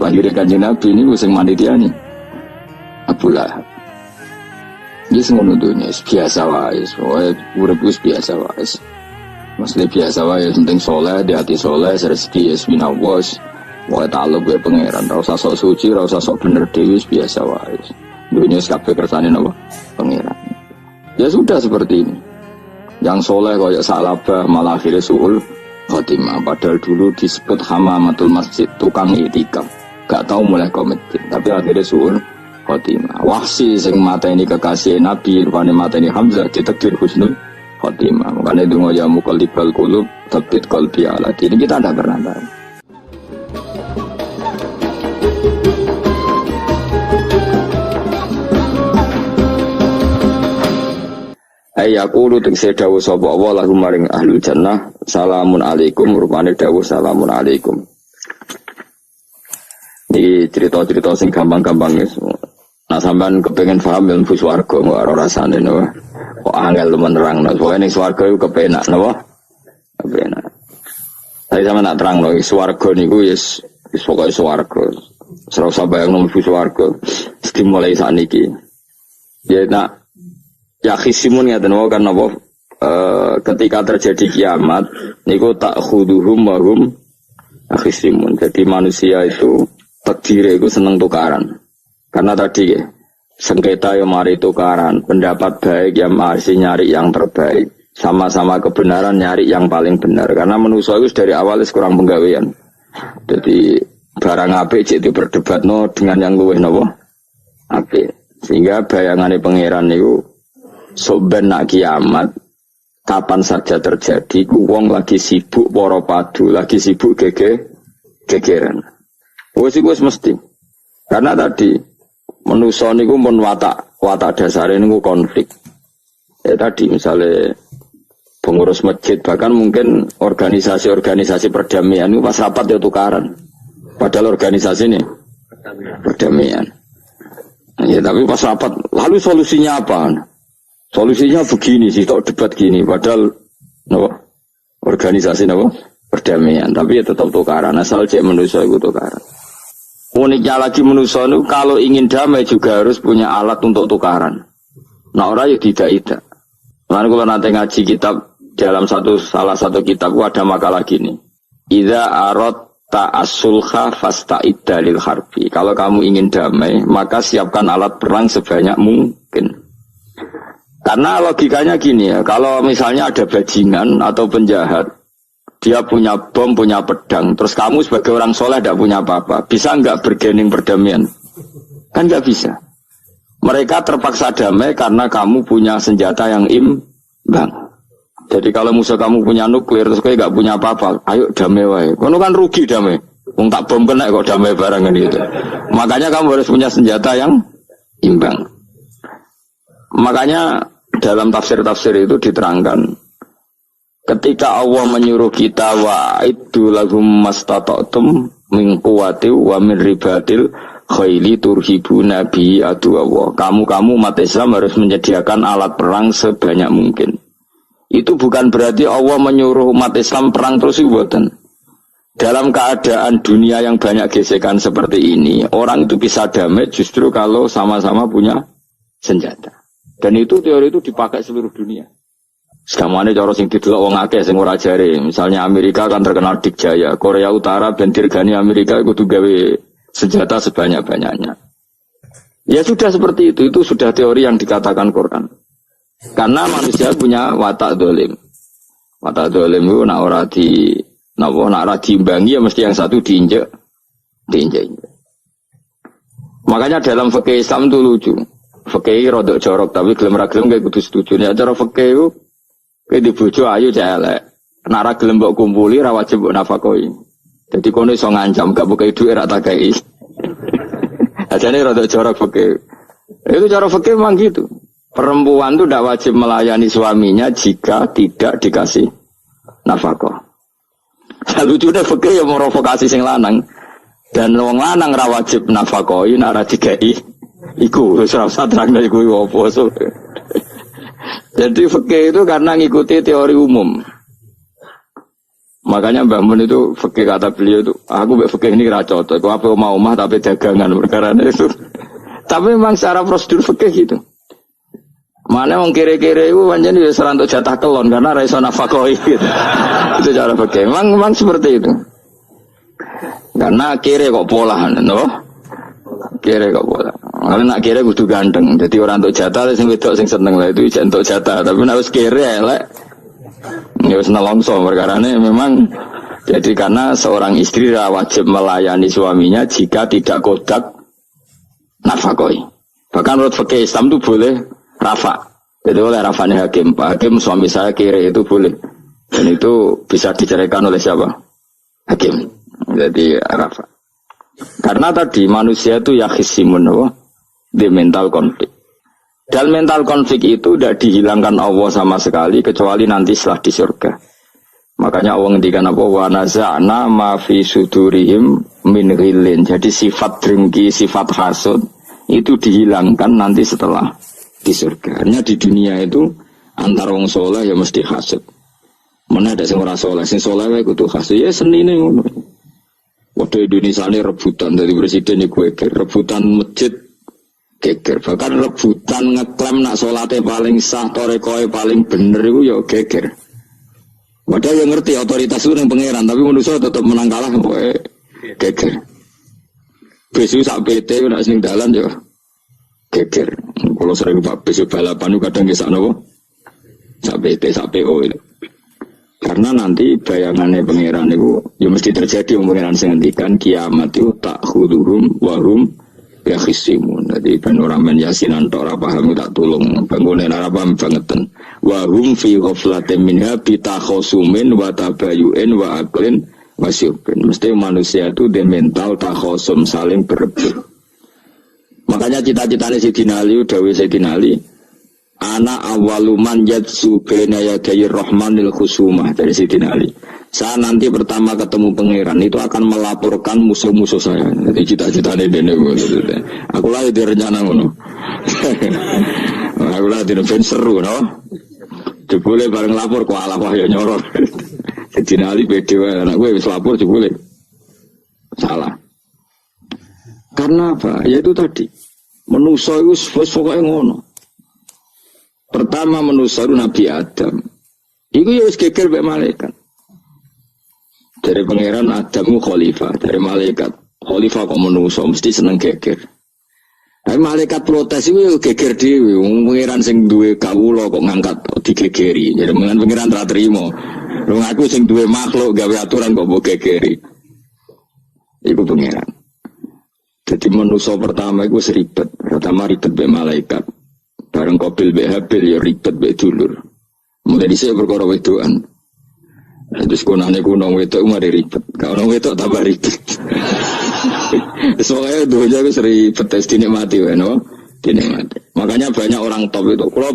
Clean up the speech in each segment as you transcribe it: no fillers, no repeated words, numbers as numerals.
Akhirnya Kanjeng Nabi ini sing manitiani Abu Lahab. Ini ngono dunya biasa wae, urip wis biasa wae. Maksudnya biasa wae, penting soleh, di hati soleh, rezeki ya subhanallah. Wae ta'aluk gue pangeran, ora usah sok suci, ora usah sok bener dhewe, biasa wae. Dunya kabeh kersane napa? Pangeran. Ya sudah seperti ini. Yang soleh kayak Salabah malah akhirnya suul khotimah. Padahal dulu disebut hamamatul masjid, tukang itikaf. Gak tahu mulai komited, tapi akhirnya suul khotimah. Wahsi sing mateni kekasih Nabi, rupane mateni Hamzah ditakdir husnul khotimah. Makanya itu ya muqallibal qulub tsabbit qalbi ala dini. Kita tidak pernah tahu. Ayaqulu tegese dawuh sapa Allah lahum maring ahlul jannah salamun alaikum, rupane dawuh salamun alaikum. Iki cerita-cerita sing gampang-gampang ya. Nah sampean kepengen paham ilmu swarga kok ora rasane no. Kok angel menerangno. Pokoke ning swarga iku kepenak napa? Kepenak. Tapi sampean nak terangno swarga niku wis pokoke swarga. Ora usah bayangno mlebu swarga. Dimulai sakniki. Ya nak ya khisimun ngaten wae kan napa ketika terjadi kiamat niku tak khuduhum wa hum khisimun. Jadi manusia itu takdir itu seneng tukaran. Karena tadi ya, sengketa yang mari tukaran, pendapat baik yang masih nyari yang terbaik, sama-sama kebenaran nyari yang paling benar. Karena manusia itu dari awal kurang penggawean. Jadi barang apik cek diperdebatno dengan yang luwih napa? Apik. Sehingga bayangannya pangeran itu sok ben nak kiamat kapan saja terjadi, wong lagi sibuk para padu, lagi sibuk gegeran. Wis mesti. Karena tadi manusia niku mun watak dasare niku konflik. Ya tadi misalnya pengurus masjid bahkan mungkin organisasi-organisasi perdamaian itu pas rapat ya tukaran. Padahal organisasi ini perdamaian. Ya tapi pas rapat lalu solusinya apa? Solusinya begini sih, tok debat gini. Padahal organisasi perdamaian, tapi ya tetap tukaran. Asal cek manusia itu tukaran. Uniknya lagi manusia itu kalau ingin damai juga harus punya alat untuk tukaran. Nah orang ya tidak. Lalu kalau nanti ngaji kitab dalam salah satu kitab ada makalah gini. Idza aradta as-sulha fasta'idda lil harbi. Kalau kamu ingin damai, maka siapkan alat perang sebanyak mungkin. Karena logikanya gini ya, kalau misalnya ada bajingan atau penjahat, dia punya bom, punya pedang, terus kamu sebagai orang soleh tidak punya apa-apa, bisa nggak bergening perdamaian? Kan nggak bisa. Mereka terpaksa damai karena kamu punya senjata yang imbang. Jadi kalau musuh kamu punya nuklir, terus kamu nggak punya apa-apa, ayo damai wae. Kamu kan rugi damai. Wong tak bom kena kok damai barang gitu. Makanya kamu harus punya senjata yang imbang. Makanya dalam tafsir-tafsir itu diterangkan ketika Allah menyuruh kita wa'iddu lahum mastata'tum min quwwati wa min ribatil khaili turhibuna bi aduwwa. Kamu umat Islam harus menyediakan alat perang sebanyak mungkin. Itu bukan berarti Allah menyuruh umat Islam perang terus mboten. Dalam keadaan dunia yang banyak gesekan seperti ini, orang itu bisa damai justru kalau sama-sama punya senjata. Dan itu teori itu dipakai seluruh dunia. Sekamane cara sing didelok wong akeh sing ora jare. Misalnya Amerika kan terkenal dikjaya, Korea Utara ben dirgani Amerika kudu gawe senjata sebanyak-banyaknya. Ya sudah seperti itu sudah teori yang dikatakan Quran. Karena manusia punya watak dolim. Watak dolim itu nak ora diimbangi ya mesti yang satu diinjek. Makanya dalam fikih Islam itu lucu. Fikih rodok jorok tapi gelem ra gelem kayak kudu setuju. Nek cara fikih itu kayak di bojo ayu celek. Nek ra gelem mbok kumpuli ra wajib mbok nafakoi. Jadi kono iso ngancam gak buka dhuwit ra tak kei. Ajane rodok jorok fikih. Itu cara fikih memang gitu. Perempuan itu tidak wajib melayani suaminya jika tidak dikasih nafkah. Lucu deh fikih yang merovokasi sing lanang. Dan wong lanang ra wajib nafkahi nek ra dikai. Iku wis ora usah terangno iku opo. Jadi fikih itu karena ngikuti teori umum. Makanya Mbak Mun itu fikih kata beliau itu, aku mbak fikih ini kira cocok. Aku apa mau omah tapi dagangan perkara itu. Tapi memang secara prosedur fikih gitu. Mana wong kere-kere itu pancen wis ora entuk jatah kelon karena ra iso nafakoi gitu. Itu cara fikih. Memang seperti itu. Karena kere kok pola, no? Kere kok pola. Kalau nak kere kudu ganteng. Jadi orang untuk jatah sing wedok sing seneng lah itu untuk jatah. Tapi nak wis kere elek ya wis nelongso perkarane memang jadi karena seorang istri wajib melayani suaminya jika tidak kodak nafakoi. Bahkan menurut fikih Islam itu boleh rafa. Jadi oleh rafanya hakim. Pak Hakim suami saya kere itu boleh. Dan itu bisa diceraikan oleh siapa? Hakim. Jadi rafa. Karena tadi manusia itu yakhisimun di mental konflik. Dan mental konflik itu tidak dihilangkan Allah sama sekali kecuali nanti setelah di surga. Makanya Allah ngendikan apa? Wa naza'na ma fi sudurihim min ghillin. Jadi sifat dengki, sifat hasud itu dihilangkan nanti setelah di surga. Hanya di dunia itu antar wong soleh ya mesti hasud. Mana ada sing ora soleh, sing soleh wae kudu hasud. Ya senine ngono. Waktu Indonesia ini rebutan dari presiden iku rebutan masjid geger, bahkan rebutan ngeklaim nak solatnya paling sah, torekoe paling bener itu ya geger. Padahal yang ngerti otoritas itu yang pangeran, tapi manusia tetap menang kalah, geger. Besok sak PT nak sing dalan ya geger. Kalau sering pak besok balapan itu kadang kisah nopo, sak PT, sak PO itu. Karena nanti bayangannya pangeran itu, ya mesti terjadi pangeran sing ngendikan kiamat itu tak khuduhum warum ya khisimun. Jadi panoramen yasinan tora paham tak tolong bangunan arabam bangetan wa hum fi ghaflatin minha bitakhosumin wa tabayu'in wa aklin wasyubin. Mesti manusia itu di mental takhosum saling berebut. Makanya cita-citanya Sayyidina Ali dawe Sayyidina Ali ana awaluman yadsu baina yaday rahmanil khusumah dari Sayyidina Ali. Saya nanti pertama ketemu pangeran itu akan melaporkan musuh-musuh saya. Jadi cita-citanya dene gitu. Aku lah di rencana ngono. Aku lah di event seru, no. Jebule bareng lapor ku ala wah ya nyorot. Jadi nali beda wae anak gue wis lapor jebule. Salah. Karena apa? Ya itu tadi. Manusa itu pokoke ngono. Pertama manusa itu Nabi Adam. Iku ya wis geger mek malaikat. Dari pangeran Adamu khalifah, dari malaikat khalifah kok manusa mesti seneng geger. Tapi malaikat protes itu geger dhewe, pangeran sing duwe kawula kok ngangkat digegeri. Jadi pangeran ra trimo. Wong aku sing duwe makhluk gawe aturan kok mbok gegeri. Iku pangeran. Jadi manusa pertama iku seribet, pertama ribet mbek malaikat. Bareng Qabil mbek Habil ya ribet mbek dulur. Mulai dhisik perkara wedokan. Terus kunane kunong wedok mari ribet. Kalau wedok tambah ribet. Soalnya dunia itu sering petes dinikmati, no? Dinikmati. Makanya banyak orang top itu. Kalau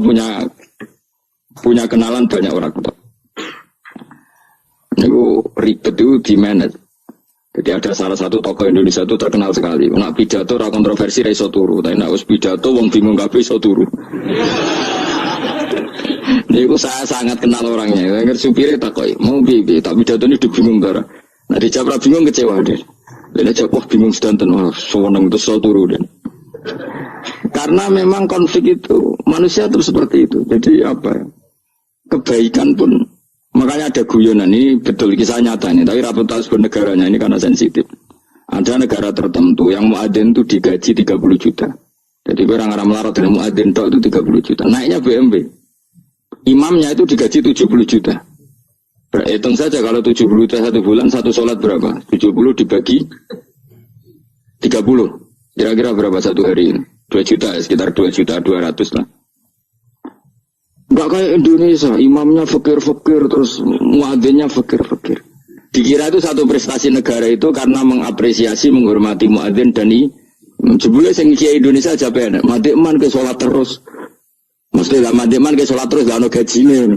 punya kenalan banyak orang top. Itu ribet itu di manage. Jadi ada salah satu tokoh Indonesia itu terkenal sekali. Nak pidato ra kontroversi ra iso turu, tapi nak wis pidato wong bingung kabeh iso turu. Niku saya sangat kenal orangnya. Ngerti supire takoki, "Mau piye?" Tak pidato ini bingung cara. Nah dijawab bingung kecewa deh. Dia jawab bingung sedanten, wah seneng terus iso turu deh. Karena memang konflik itu manusia terus seperti itu. Jadi apa ya? Kebaikan pun makanya ada guyonan ini betul kisah nyata ini, tapi reputasi bernegaranya ini karena sensitif. Ada negara tertentu yang muadzin itu digaji 30 juta. Jadi orang-orang melarat dengan muadzin itu 30 juta. Naiknya BMW. Imamnya itu digaji 70 juta. Hitung saja kalau 70 juta satu bulan, satu sholat berapa? 70 dibagi 30. Kira-kira berapa satu hari ini? 2 juta, sekitar 2 juta 200 lah. Enggak kayak Indonesia, imamnya fakir-fakir, terus muadzinnya fakir-fakir. Dikira itu satu prestasi negara itu karena mengapresiasi, menghormati muadzin dan jebule sing kiai Indonesia aja penak. Madekman ke sholat terus. Mesti lah madekman ke sholat terus gak ono gajine.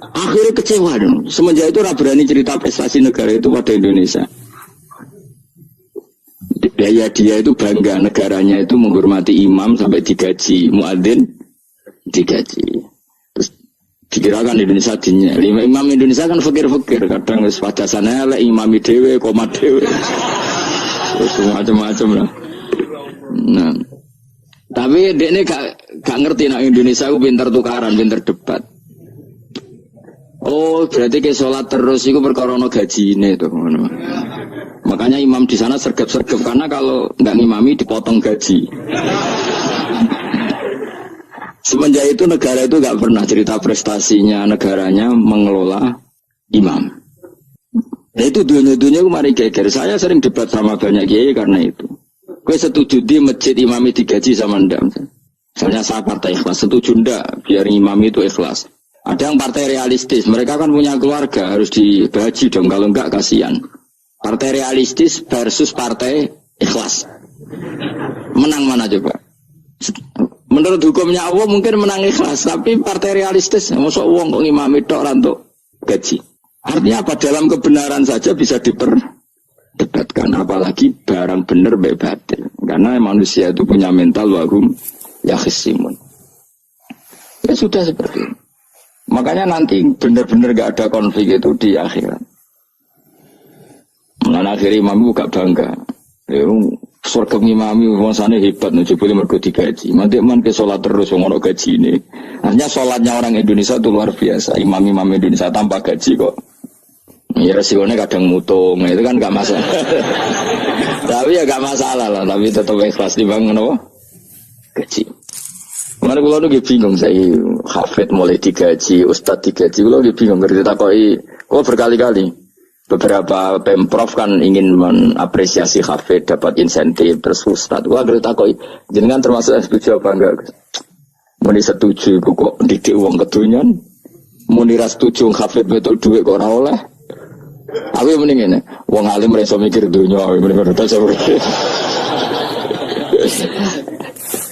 Akhirnya kecewa dong. Semenjak itu ora berani cerita prestasi negara itu pada Indonesia. Dia itu bangga negaranya itu menghormati imam sampai digaji, muadzin digaji. Terus dikirakan Indonesia dinya. Imam Indonesia kan fakir-fakir, kadang wis padasane elek imami dhewe, komat dhewe. Wis macam-macam lah. Nah. Tapi dekne gak ngerti nek Indonesia ku pinter tukaran, pinter debat. Oh, berarti ke sholat terus itu perkara ono gajine tuh. Makanya imam di sana sergap-sergap karena kalau nggak ngimami dipotong gaji. Semenjak itu negara itu nggak pernah cerita prestasinya negaranya mengelola imam. Nah itu dunia-dunia kemarin geger. Saya sering debat sama banyak kiai karena itu. Gue setuju di masjid imami digaji sama ndak. Misalnya saya partai ikhlas setuju ndak biar imam itu ikhlas. Ada yang partai realistis, mereka kan punya keluarga harus digaji dong kalau enggak kasihan. Partai realistis versus partai ikhlas. Menang mana coba? Menurut hukumnya Allah mungkin menang ikhlas, tapi partai realistis masuk uang kok ngimami tok ora entuk gaji. Artinya apa? Dalam kebenaran saja bisa diperdebatkan, apalagi barang bener mbek batil. Karena manusia itu punya mental wahum yakhisimun. Ya sudah seperti itu. Makanya nanti benar-benar gak ada konflik itu di akhirat. Nah akhirnya imam gak bangga. Surga ngimami maksudnya hebat nih, boleh mergo digaji. Nanti man ke sholat terus ngono gaji ini. Artinya sholatnya orang Indonesia itu luar biasa. Imam-imam Indonesia tanpa gaji kok. Ya resikonya kadang mutung, itu kan gak masalah. Tapi ya gak masalah lah. Tapi tetap ikhlas dibangun apa? Gaji. Mana kalau lu bingung saya hafid mulai digaji, ustad digaji, kalau lu bingung ngerti takoi. Kok berkali-kali beberapa pemprov kan ingin mengapresiasi hafid dapat insentif terus ustad. Gua ngerti takoi. Jenengan termasuk setuju apa enggak? Muni setuju kok didik uang kedunyan. Muni ras setuju hafid betul duit kok ora oleh. Aku mending ngene, wong alim ora iso mikir dunya, mending ora iso.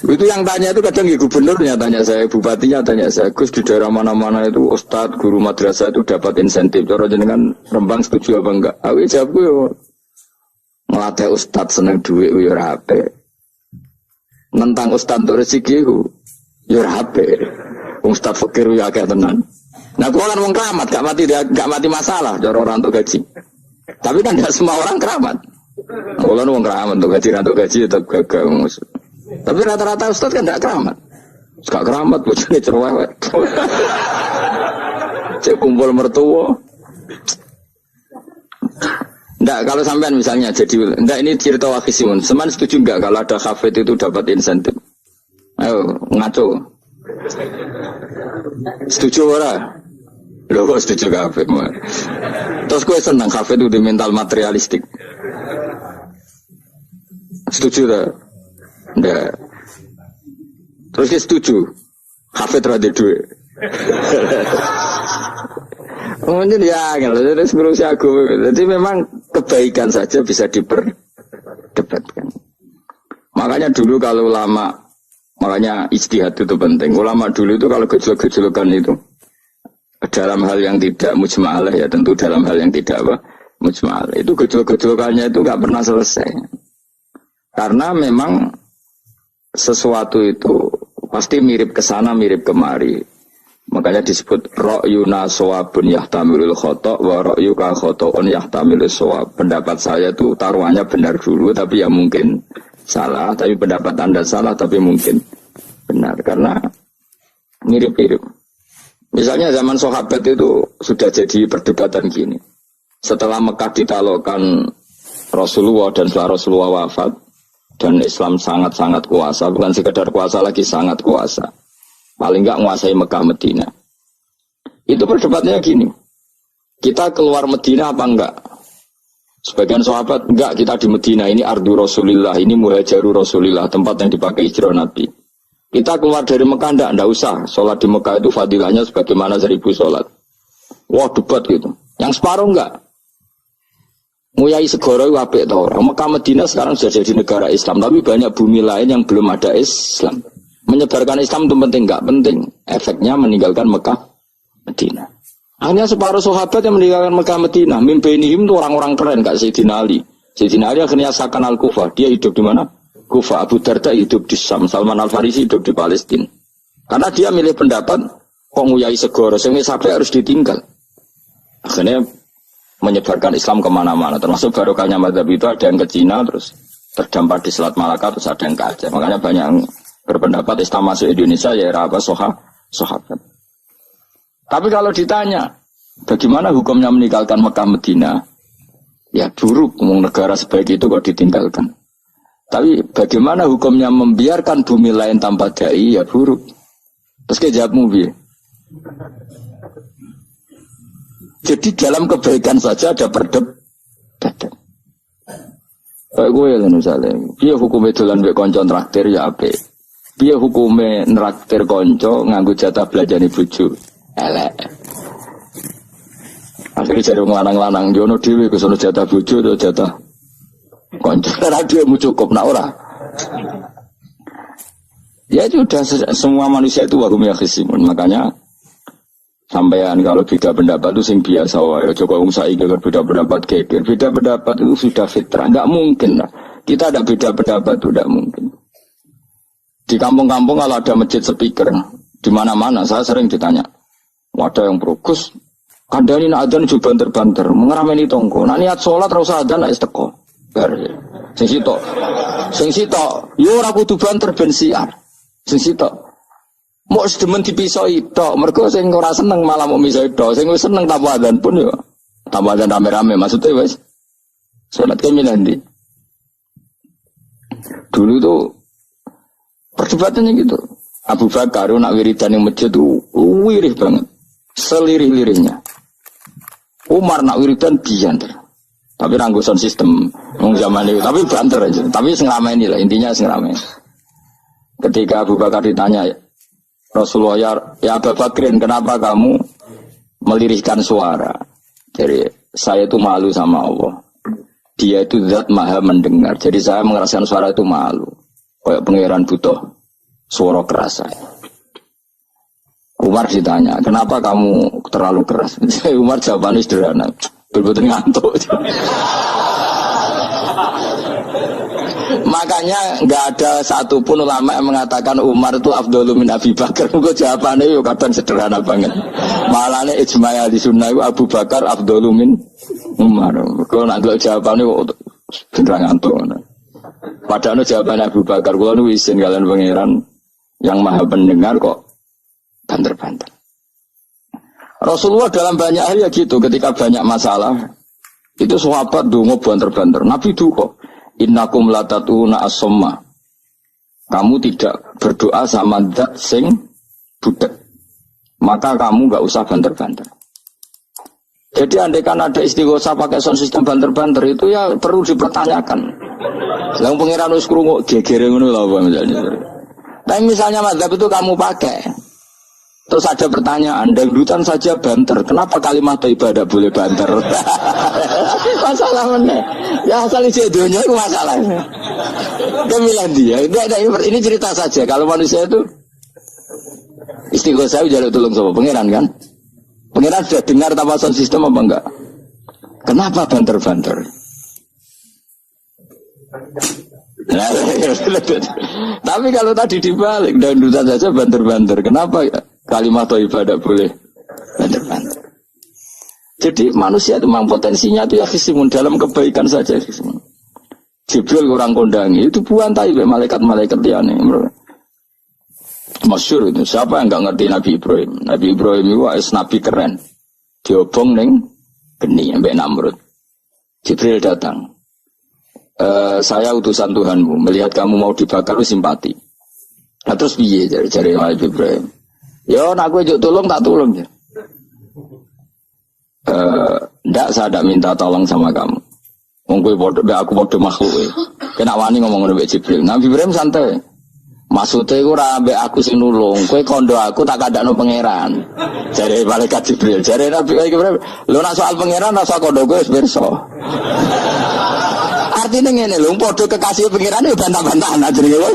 Itu yang tanya itu kadang ya gubernurnya tanya saya, bupatinya tanya saya, Gus di daerah mana-mana itu ustadz, guru madrasah itu dapat insentif. Cara jenengan Rembang setuju apa enggak? Aku jawabku ya ngelatih ustadz seneng duit ya rapi. Nentang ustadz untuk rezeki ya rapi. Ustadz fakir ya agak tenan. Nah gua kan wong keramat, gak mati masalah cara orang untuk gaji. Tapi kan tidak semua orang keramat. Kalau wong keramat untuk gaji tetap gagal. Tapi rata-rata ustaz kan tidak keramat. Gak keramat, bojone cerewet. Cek kumpul mertua. Nggak, kalau sampean misalnya jadi, nggak ini cerita wakisimun. Seman setuju nggak kalau ada hafid itu dapat insentif? Ayo ngaco. Setuju ora? Loh kok setuju hafid? Terus gue senang hafid itu di mental materialistik. Setuju tak? Nggak. Terus dia setuju hafid rada duit. Kemudian ya, jadi ngurusi aku. Jadi memang kebaikan saja bisa diperdebatkan. Makanya dulu kalau ulama, makanya ijtihad itu penting. Ulama dulu itu kalau gejolak-gejolakan itu dalam hal yang tidak mujma'alah ya, tentu dalam hal yang tidak apa mujma'alah. Itu gejolak-gejolakannya itu nggak pernah selesai. Karena memang sesuatu itu pasti mirip ke sana, mirip kemari. Makanya disebut ra'yuna shawabun yahtamilul khata' wa ra'yuka khata'un yahtamilus shawab. Pendapat saya itu taruhannya benar dulu tapi ya mungkin salah, tapi pendapat Anda salah tapi mungkin benar karena mirip-mirip. Misalnya zaman sahabat itu sudah jadi perdebatan gini. Setelah Mekah ditaklukkan Rasulullah dan setelah Rasulullah wafat dan Islam sangat-sangat kuasa, bukan sekedar kuasa lagi, sangat kuasa. Paling enggak menguasai Mekah Medina. Itu perdebatannya gini. Kita keluar Medina apa enggak? Sebagian sahabat, enggak, kita di Medina, ini ardu Rasulillah, ini muhajaru Rasulillah, tempat yang dipakai hijrah Nabi. Kita keluar dari Mekah enggak usah. Sholat di Mekah itu fadilahnya sebagaimana 1000 sholat. Wah, debat gitu. Yang separuh enggak. Nguyai segoro itu apik tau. Mekah Medina sekarang sudah jadi negara Islam, tapi banyak bumi lain yang belum ada Islam. Menyebarkan Islam itu penting, enggak penting. Efeknya meninggalkan Mekah Medina. Hanya separuh sahabat yang meninggalkan Mekah Medina. Mimpenihim itu orang-orang keren, Kak Sayyidina Ali. Sayyidina Ali akhirnya Sakan Al-Kufah. Dia hidup di mana? Kufah. Abu Darda hidup di Syam. Salman Al-Farisi hidup di Palestina. Karena dia milih pendapat kok nguyai segoro, sehingga sampai harus ditinggal. Akhirnya menyebarkan Islam kemana-mana, termasuk barokahnya mazhab itu ada yang ke Cina, terus terdampar di Selat Malaka, terus ada yang ke Aceh. Makanya banyak yang berpendapat Islam masuk Indonesia ya era apa sahabat. Tapi kalau ditanya, bagaimana hukumnya meninggalkan Mekah Medina? Ya buruk, negara sebaik itu kok ditinggalkan. Tapi bagaimana hukumnya membiarkan bumi lain tanpa dai? Ya buruk. Terus kejawabmu piye? Jadi dalam kebaikan saja ada perdebatan. Kayak gue lah misalnya, dia hukumnya dolan mbek konco traktir ya apik. Dia hukumnya nraktir konco nganggo jatah belajani bojo. Elek. Akhirnya jadi ngelanang-lanang jono dhewe kesono jatah bojo atau jatah konco. Karena dia mau cukup nak ora. Ya sudah semua manusia itu wahum yakhisimun. Makanya sampean kalau beda pendapat itu sing biasa wae. Coba wong saiki beda pendapat geger. Beda pendapat itu sudah fitrah. Enggak mungkin lah. Kita ada beda pendapat itu enggak mungkin. Di kampung-kampung kalau ada masjid speaker di mana-mana saya sering ditanya. Ada yang progus kandhani nak adzan juga banter-banter, mengerameni tonggo. Nak niat salat ra usah adzan nek teko. Bar. Sing sitok, yo ora kudu banter ben siar. Sing sitok mau sedemen dipisoi tok, mergo sing ora seneng malah mau misoi tok, sing wis seneng tanpa adzan pun yo. Tanpa adzan rame-rame maksudnya wis salat ke milandi. Dulu tuh perdebatannya gitu. Abu Bakar nak wiridan yang masjid itu wirih banget, selirih-lirihnya. Umar nak wiridan bianter, tapi ranggusan sistem zaman itu, tapi banter aja. Tapi sengamai ini lah intinya sengamai. Ketika Abu Bakar ditanya Rasulullah ya Abu Bakrin kenapa kamu melirihkan suara? Jadi saya itu malu sama Allah. Dia itu zat maha mendengar. Jadi saya merasakan suara itu malu. Kayak pangeran butuh suara keras. Umar ditanya, kenapa kamu terlalu keras? Umar jawabannya sederhana, betul-betul ngantuk. Makanya nggak ada satupun ulama yang mengatakan Umar itu afdhalu min Abi Bakar. Mungkin jawabannya yo kadang sederhana banget. Malahnya ijma' ahli sunnah itu Abu Bakar afdhalu min Umar. Kalau nak jawabannya beneran ngantuk. Padahal jawabannya Abu Bakar, kalau nu isin kalian pangeran yang maha pendengar kok banter-banter. Rasulullah dalam banyak hal ya gitu, ketika banyak masalah itu sahabat dongo banter-banter. Nabi duka, innakum latatuna as-somma. Kamu tidak berdoa sama zat sing budak. Maka kamu enggak usah banter-banter. Jadi andaikan ada istighosah pakai sound system banter-banter itu ya perlu dipertanyakan. Lah pangeran wis krungu gegere ngono lho Pak misalnya. Tapi misalnya mazhab itu kamu pakai. Terus ada pertanyaan, dangdutan saja banter. Kenapa kalimat thayyibah tidak boleh banter? Masalah mana? Ya asal isi dunia itu masalahnya. Kemilan dia. Ini cerita saja. Kalau manusia itu istighosah jaluk tolong sama pangeran kan? Pangeran sudah dengar tanpa sound system apa enggak? Kenapa banter-banter? Nah, tapi kalau tadi dibalik dangdutan saja banter-banter. Kenapa kalimat thayyibah tidak boleh banter-banter? Jadi manusia itu memang potensinya itu ya khisimun dalam kebaikan saja khisimun. Jibril kurang kondangi itu buantai malaikat-malaikat liane. Masyhur itu siapa yang enggak ngerti Nabi Ibrahim? Nabi Ibrahim itu nabi keren. Diobong ning geni ambek Namrud. Jibril datang. Saya utusan Tuhanmu, melihat kamu mau dibakar simpati. Nah terus piye jari Nabi Ibrahim? Yo nak kowe njuk tolong tak tolong ya. Ndak saya tidak minta tolong sama kamu. Wong kowe padha aku padha makhluk. Kena wani ngomong mbek Jibril. Nabi Ibrahim santai. Maksudnya aku rabe aku sing nulung, kue kondo aku tak kadakno pangeran. Jare malaikat Jibril, jare Nabi Ibrahim, lho nak soal pangeran rasa kondo gue wis pirsa. Artinya ngene lho, padha kekasih pangeran yo bantah-bantahan jenenge kowe.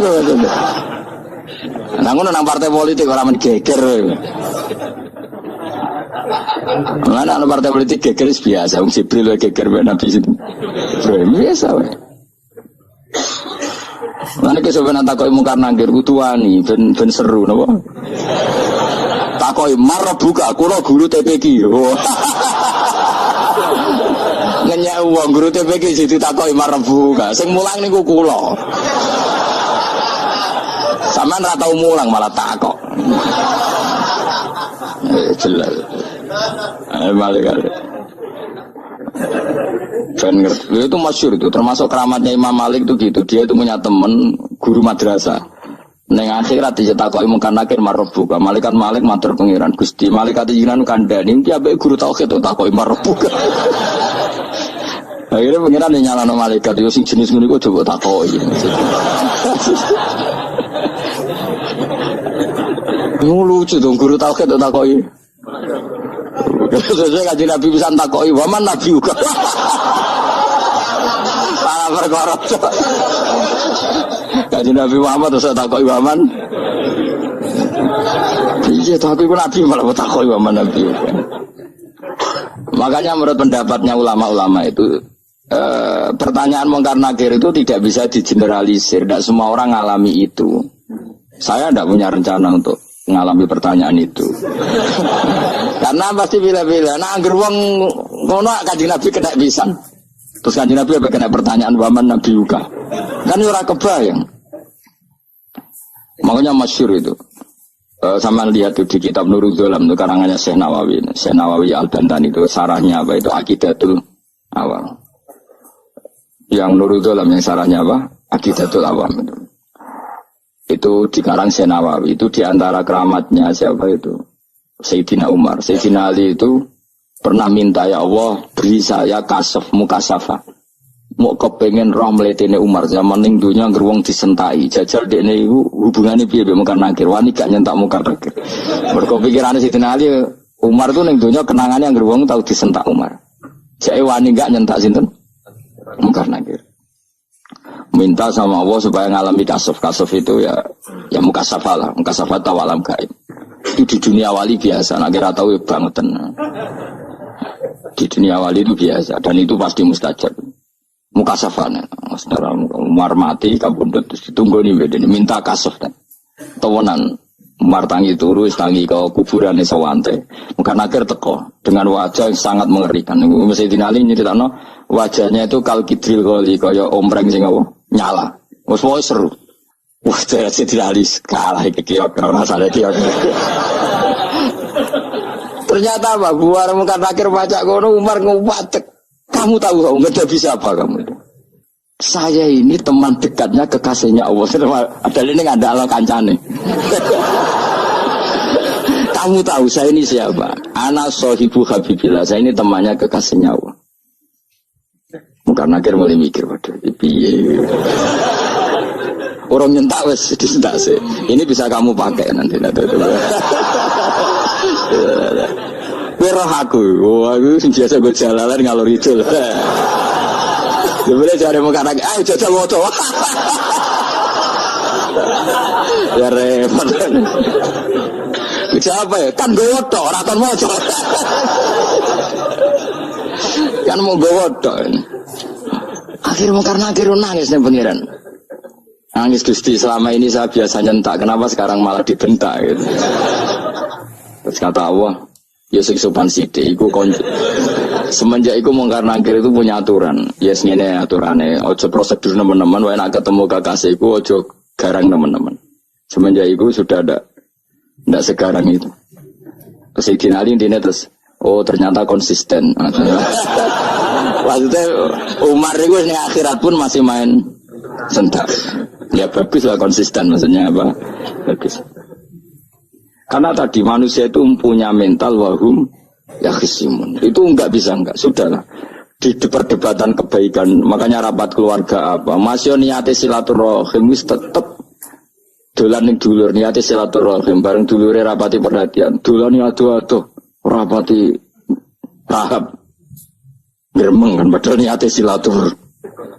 Nah ngono nang partai politik ora men geger. Lah nang partai politik geger biasa, wong Jibril geger mbek Nabi Ibrahim biasa wae. Lan iki sampeyan tak koyo mungkar nangkir kudu wani ben seru napa. ditakoki marabuka kula guru TPQ. Ngenyek wong guru TPQ sing ditakoki marabuka. Sing mulang niku kula. Sampeyan ra tau mulang malah takok. Jelas. Balik. Dan itu masyhur itu, termasuk keramatnya Imam Malik itu gitu. Dia itu punya teman guru madrasah. Neng akhirat dicetakoki mungkar nakir marbuka. Malaikat Malik matur pengiran Gusti. Malaikat jinan kandhani iki ambek guru tauhid to takoki marbuka. Akhirnya pengiran nyalano malaikat yo sing jenis ngono iku coba takoki. Lucu dong guru tauhid to takoki. Sesuai kaji Nabi bisa takoki waman Nabi juga. Para perkara. Kaji Nabi Muhammad terus takoki waman. Iya tapi pun Nabi malah takoki waman Nabi. Makanya menurut pendapatnya ulama-ulama itu pertanyaan mungkar nakir itu tidak bisa digeneralisir. Tidak semua orang ngalami itu. Saya tidak punya rencana untuk ngalami pertanyaan itu. Karena pasti bila-bila nah angger wong ngono Kanjeng Nabi kena pisan. Terus Kanjeng Nabi apa kena pertanyaan waman Nabi juga. Kan ora kebayang. Makanya masyhur itu. Sama lihat tuh di kitab Nurul Dzalam itu karangannya Syekh Nawawi. Syekh Nawawi Al-Bantani itu sarahnya apa itu Aqidatul Awam. Yang Nurul Dzalam yang sarahnya apa? Aqidatul Awam itu. Itu dikarang Syekh Nawawi itu diantara keramatnya siapa itu Sayyidina Umar. Sayyidina Ali itu pernah minta ya Allah beri saya kasaf mukasafah mau kepengen roh mletene Umar zaman ning dunya ngruwung disentai jajal dekne iku hubungane piye mbek mungkar nakir wani gak nyentak mungkar nakir mergo pikirane Sayyidina Ali Umar itu ning dunya kenangane ngruwung tau disentak Umar jake wani gak nyentak sinten mungkar nakir minta sama Allah supaya ngalami kasaf itu ya mukasafah lah, mukasafah tawalam gaib. Itu di dunia wali biasa, nak kira tahu ya bangetan. Di dunia wali itu biasa dan itu pasti mustajab. Mukasafah nih, saudara Umar mati, kabundut terus ditunggu nih bedanya minta kasaf dan tawanan Umar tangi turu, tangi ke kuburan sewante. Mungkin akhir teko dengan wajah yang sangat mengerikan. Mesti dinali nyeritakno wajahnya itu kal kidril kali kaya ompreng sing apa nyala. Wes seru. Wah, saya dinali kalah iki kiok ora salah kiok. Ternyata apa? Buar mungkin akhir baca kono Umar ngupatek. Kamu tahu enggak bisa apa kamu itu? Saya ini teman dekatnya kekasihnya Allah. Ada ini nggak ada ala kancane. Kamu tahu saya ini siapa? Ana sohibu habibillah. Saya ini temannya kekasihnya Allah. Bukan akhir mulai mikir waduh piye. Orang nyentak wes disentak sih. Ini bisa kamu pakai nanti. Werah aku. Wah, aku biasa gue jalalan ngalor itu. Boleh cari muka anak, ayo jajal moto. Ya repot. Siapa ya? Kan gue woto, raton moto. Kan mau gue woto. Akhirnya karena akhirnya nangis nih pengiran. Nangis Gusti, selama ini saya biasa nyentak, kenapa sekarang malah dibentak gitu. Terus kata Allah, ya sing sopan sithik iku semenjak iku mungkar nakir itu punya aturan. Yes ngene aturane, ojo prosedur teman-teman wae nek ketemu kekasihku ojo garang teman-teman. Semenjak itu sudah ndak segarang itu. Kesidin Ali intine terus oh ternyata konsisten. Maksudnya Umar itu ning akhirat pun masih main sentak. Ya bagus lah konsisten maksudnya apa? Bagus. Karena tadi manusia itu punya mental wahum ya khisimun. Itu enggak bisa enggak. Sudahlah. Di perdebatan kebaikan, makanya rapat keluarga apa? Masih niate silaturahim wis tetep dolan ning dulur niate silaturahim bareng dulure rapati perhatian. Dolan ado-ado rapati rahab. Gremeng kan padahal niate silaturahim.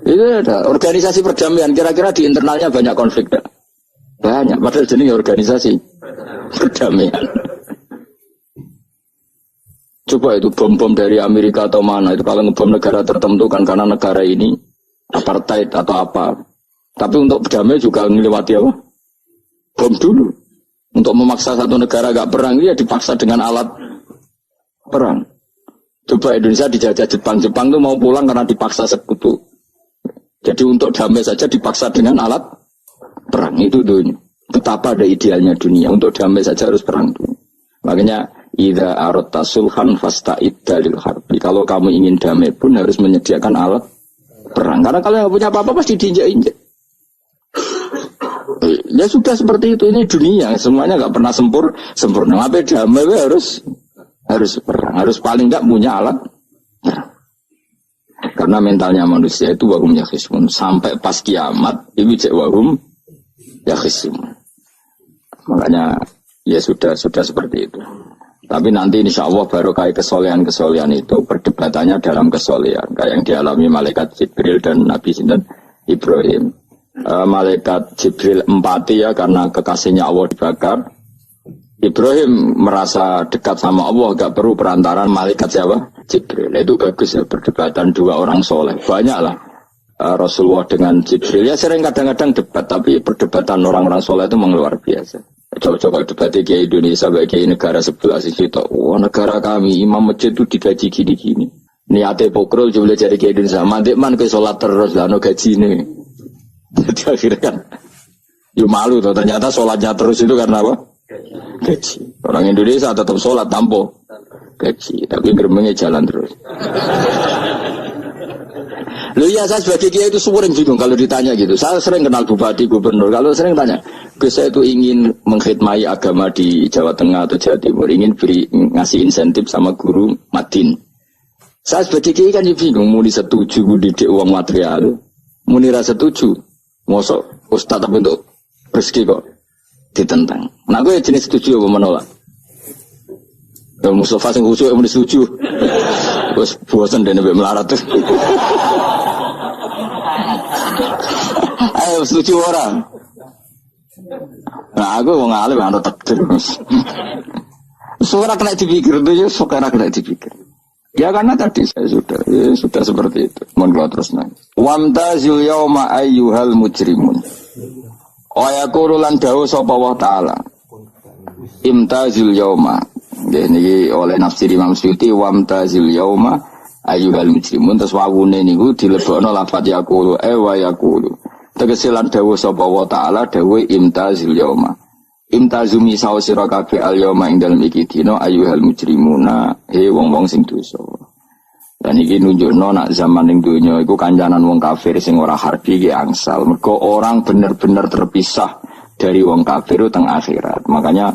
Itu ada organisasi perdamaian kira-kira di internalnya banyak konflik tak? Banyak padahal jenis organisasi perdamaian. Coba itu bom-bom dari Amerika atau mana itu kalau ngebom negara tertentu kan karena negara ini apartheid atau apa. Tapi untuk berdamai juga melewati apa? Bom dulu. Untuk memaksa satu negara gak perang, dia dipaksa dengan alat perang. Coba Indonesia dijajah Jepang. Jepang tuh mau pulang karena dipaksa sekutu. Jadi untuk damai saja dipaksa dengan alat perang. Itu dunia. Betapa ada idealnya dunia. Untuk damai saja harus perang dulu. Makanya, idza aradta sulhan fasta'id dalil harbi. Kalau kamu ingin damai pun harus menyediakan alat perang. Karena kalau nggak punya apa-apa pasti diinjak-injak. Ya sudah seperti itu, ini dunia semuanya nggak pernah sempurna. Tapi damai harus perang, harus paling nggak punya alat perang. Karena mentalnya manusia itu wahum yakhisimun sampai pas kiamat ini cek wahum yakhisimun. Makanya ya sudah seperti itu. Tapi nanti insya Allah baru kayak kesolehan itu perdebatannya dalam kesolehan kayak yang dialami malaikat Jibril dan Nabi Sinten Ibrahim. Malaikat Jibril empati ya karena kekasihnya Allah dibakar. Ibrahim merasa dekat sama Allah, gak perlu perantaran malaikat siapa? Jibril. Itu bagus ya perdebatan dua orang soleh. Banyaklah Rasulullah dengan Jibril. Ya sering kadang-kadang debat, tapi perdebatan orang-orang soleh itu memang luar biasa. Coba-coba debat di Indonesia bagi negara sebelah sisi itu. Wah negara kami imam masjid itu digaji gini-gini. Niatnya pokrol juga jadi ke Indonesia. Mandik man ke sholat terus lah no gaji ini. Jadi akhirnya kan, ya malu tuh. Ternyata sholatnya terus itu karena apa? Gaji. Orang Indonesia tetap sholat tanpa gaji, tapi gerbangnya jalan terus. Loh ya saya sebagai kiai itu sering bingung kalau ditanya gitu. Saya sering kenal bupati, gubernur. Kalau sering tanya, saya itu ingin mengkhidmati agama di Jawa Tengah atau Jawa Timur, ingin ngasih insentif sama guru Madin. Saya sebagai kiai kan bingung, mau disetuju didik uang material, mau nira setuju. Mosok ustaz tapi untuk rezeki kok ditentang. Nah gue jenis setuju apa menolak. Ya Mustafa sing khusyuk yang setuju. Terus bosan dan lebih melarat tuh. Ayo setuju orang. Nah aku mau ngalih ada takdir. Suara kena dipikir tuh ya, suara kena dipikir. Ya karena tadi saya sudah seperti itu. Mohon keluar terus nanti. Wamtazil yauma ayyuhal mujrimun. Ayaqulu lan dawu sapa wa ta'ala. Imtazil yauma. Niki oleh nafsir Imam Suyuti wamtazil yauma ayyuhal mujrimun terus wawune niku dilebokno lafaz yaqulu wa yaqulu. Tegese lan dawu sapa wa ta'ala dawu imtazil yauma. Imtazumi sawo sira kabeh al yauma ing dalem iki dina ayyuhal mujrimuna wong-wong sing dosa. Dan iki nunjukno nak zaman ning donya iku kancanan wong kafir sing ora harbi iki angsal. Mergo orang bener-bener terpisah dari wong kafir teng akhirat. Makanya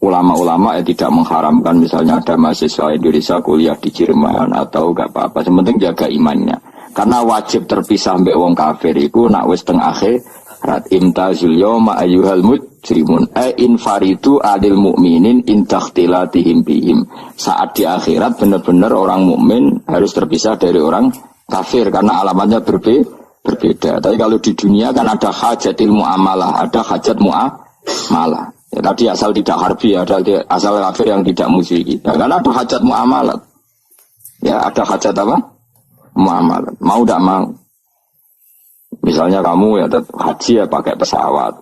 ulama-ulama tidak mengharamkan misalnya ada mahasiswa Indonesia kuliah di Jerman atau enggak apa-apa. Yang penting jaga imannya. Karena wajib terpisah mbek wong kafir iku nak wis teng akhirat imtazul yauma ayyuhal mujrimun infaridu adil mukminin intakhtilatihim bihim. Saat di akhirat benar-benar orang mukmin harus terpisah dari orang kafir karena alamatnya berbeda. Tapi kalau di dunia kan ada hajatil muamalah, ada hajat muamalah. Ya, tadi asal tidak harbi, ada asal kafir yang tidak musuh kita. Karena ada hajat muamalah. Ya, ada hajat apa? Muamalah. Mau tidak mau. Misalnya kamu ya haji ya pakai pesawat.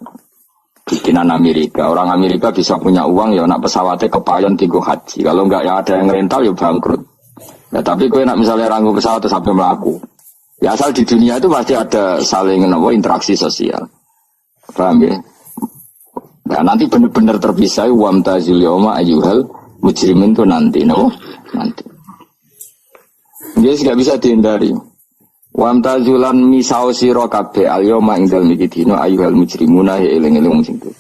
Bikinan Amerika. Orang Amerika bisa punya uang ya nak pesawatnya kepayon tinggu haji. Kalau enggak ya ada yang rental ya bangkrut. Ya tapi kau nak misalnya ranggu pesawat terus sampai melaku. Ya asal di dunia itu pasti ada saling interaksi sosial. Paham ya? Nah nanti benar-benar terpisah wamtazil yauma ayyuhal mujrimin itu nanti nanti. Dia nggak bisa dihindari. Wamtazulan misau sira kabeh al-yauma ing dalem iki dina ayyuhal mujrimuna ya eling-eling sing itu.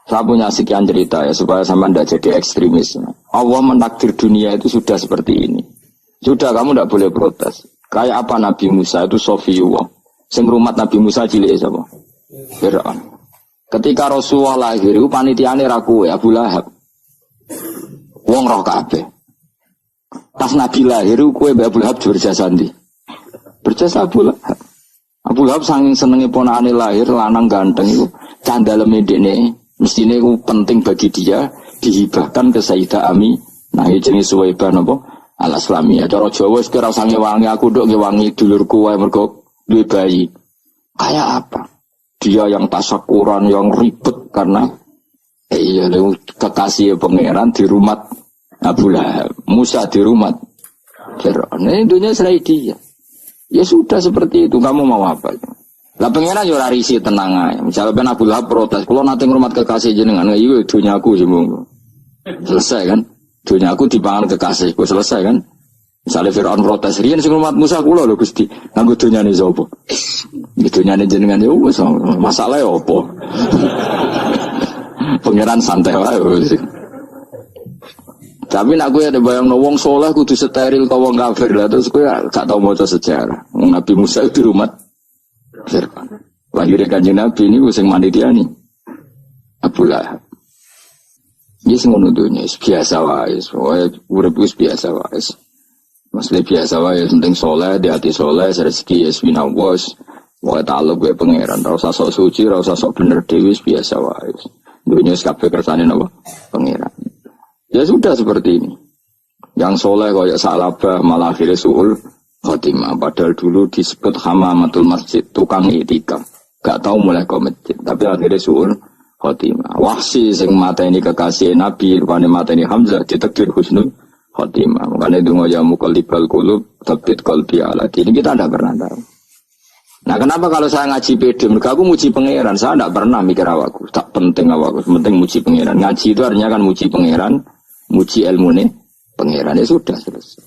Saya punya sekian cerita ya supaya sampean tidak jadi ekstremis. Allah mentakdir dunia itu sudah seperti ini. Sudah kamu tidak boleh protes. Kayak apa Nabi Musa itu Sofiyullah. Sing rumat Nabi Musa cilik sapa? Fir'aun. Ketika Rasulullah lahir itu panitiane ra kowe Abu Lahab. Wong roh kabeh. Pas Nabi lahir kowe Abu Lahab berjasa ndi? Berjasa Abu Lahab. Abu Lahab saking senenge ponakane lahir lanang ganteng itu candaleme dekne mestine iku penting bagi dia dihibahkan ke Sayyidah Ami. Nah iki jenenge Suwaibah napa? Al-Islamiyah. Cara Jawa wis kira usah ngewangi aku nduk ngewangi dulurku wae mergo duwe bayi. Kayak apa? Dia yang tasyakuran, yang ribet karena Iya, kekasih pangeran di rumah Abu Lahab, Musa di rumah Fir'aun. Ini dunia serai dia. Ya sudah seperti itu. Kamu mau apa? Lah pangeran yo ora risi tenang ae. Misalnya ben Abu Lahab protes, "Kulo nate ngrumat kekasih jenengan." Iya dunyaku sih monggo. Selesai kan? Dunyaku dipangan kekasihku, selesai kan? Misalnya Fir'aun protes, "Riyen sing ngrumat Musa kula lho Gusti." Nganggo dunyane sapa? Iki dunyane jenengan yo wis masalahe opo? Pangeran santai wae. Tapi nak gue ada bayang wong soleh kudu steril kau wong kafir lah terus gue gak tau maca sejarah. Nabi Musa itu di rumah Fir'aun. Lahirnya kanjeng Nabi ini gue sing manitiani Abu Lahab. Ini ngono dunya biasa wae, urip wis biasa wae. Maksudnya biasa wae, penting soleh, di hati soleh, rezeki yes winawos. Wae taluk gue pangeran, ora usah sok suci, ora usah sok bener dhewe biasa wae. Dunia kabeh kersane napa? Pangeran. Ya sudah seperti ini. Yang soleh kayak salabah malah akhirnya suul khotimah. Padahal dulu disebut hamamatul masjid, tukang itikaf. Gak tahu mulai ke masjid, tapi akhirnya suul khotimah. Wahsi sing mateni kekasih Nabi, rupane mateni Hamzah ditakdir husnul khotimah. Makanya itu ya muqallibal qulub tsabbit qalbi ala dini. Kita tidak pernah tahu. Nah kenapa kalau saya ngaji PD, mereka aku muji pangeran, saya tidak pernah mikir awakku, tak penting awakku, penting muji pangeran. Ngaji itu artinya kan muji pangeran, muji ilmu nih pangeran, ya sudah selesai.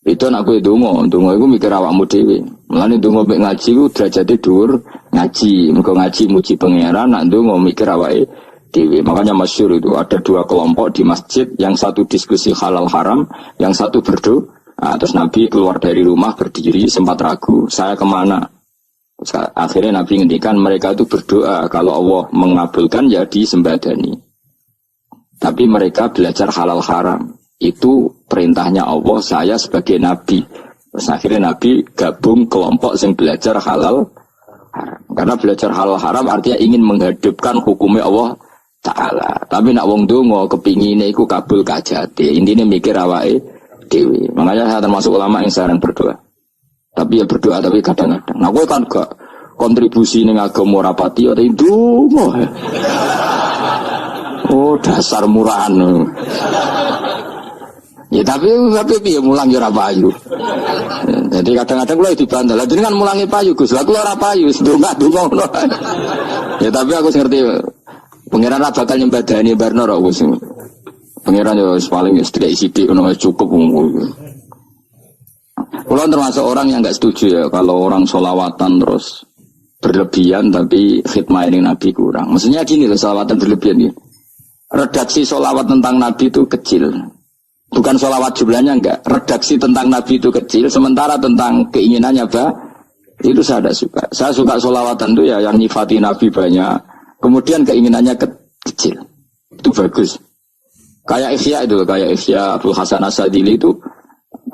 Itu anakku itu aku mikir awakmu dewi. Mulane donga mek ngaji ku derajate dhuwur ngaji, mergo ngaji muji pangeran, nak donga mikir awake dewi. Makanya masyhur itu ada dua kelompok di masjid, yang satu diskusi halal haram, yang satu berdoa. Nah, terus Nabi keluar dari rumah berdiri sempat ragu, saya kemana? Akhirnya Nabi ngendikan mereka itu berdoa kalau Allah mengabulkan ya disembadani. Tapi mereka belajar halal haram. Itu perintahnya Allah, saya sebagai Nabi. Terus akhirnya Nabi gabung kelompok yang belajar halal haram. Karena belajar halal haram artinya ingin menghidupkan hukumnya Allah Ta'ala. Tapi nak wong donga kepingine iku kabul kajate. Intine mikir awake dhewe. Makanya saya termasuk ulama yang sering berdoa. Tapi ya berdoa tapi kadang-kadang. Nah gue kan gak kontribusi ning agama rapati ora ndonga. Oh dasar murahan. Ya tapi piye mulang ya ora payu. Jadi kadang-kadang kula dibantah. Lah jenengan mulangi payu Gus. Lah kula ora payu, ndonga-ndonga ngono. Ya tapi aku ngerti pangeran ra bakal nyembadani barno ra Gus. Pangeran yo paling sedek sithik ngono cukup ngono. Kalau termasuk orang yang nggak setuju ya kalau orang sholawatan terus berlebihan tapi khidmah ini Nabi kurang. Maksudnya gini loh, sholawatan berlebihan ini. Redaksi sholawat tentang Nabi itu kecil. Bukan sholawat jumlahnya enggak. Redaksi tentang Nabi itu kecil. Sementara tentang keinginannya itu saya tidak suka. Saya suka sholawatan itu ya yang nyifati Nabi banyak. Kemudian keinginannya kecil. Itu bagus. Kayak Ihya itu, kayak Ihya Abdul Hasan As-Sadili itu.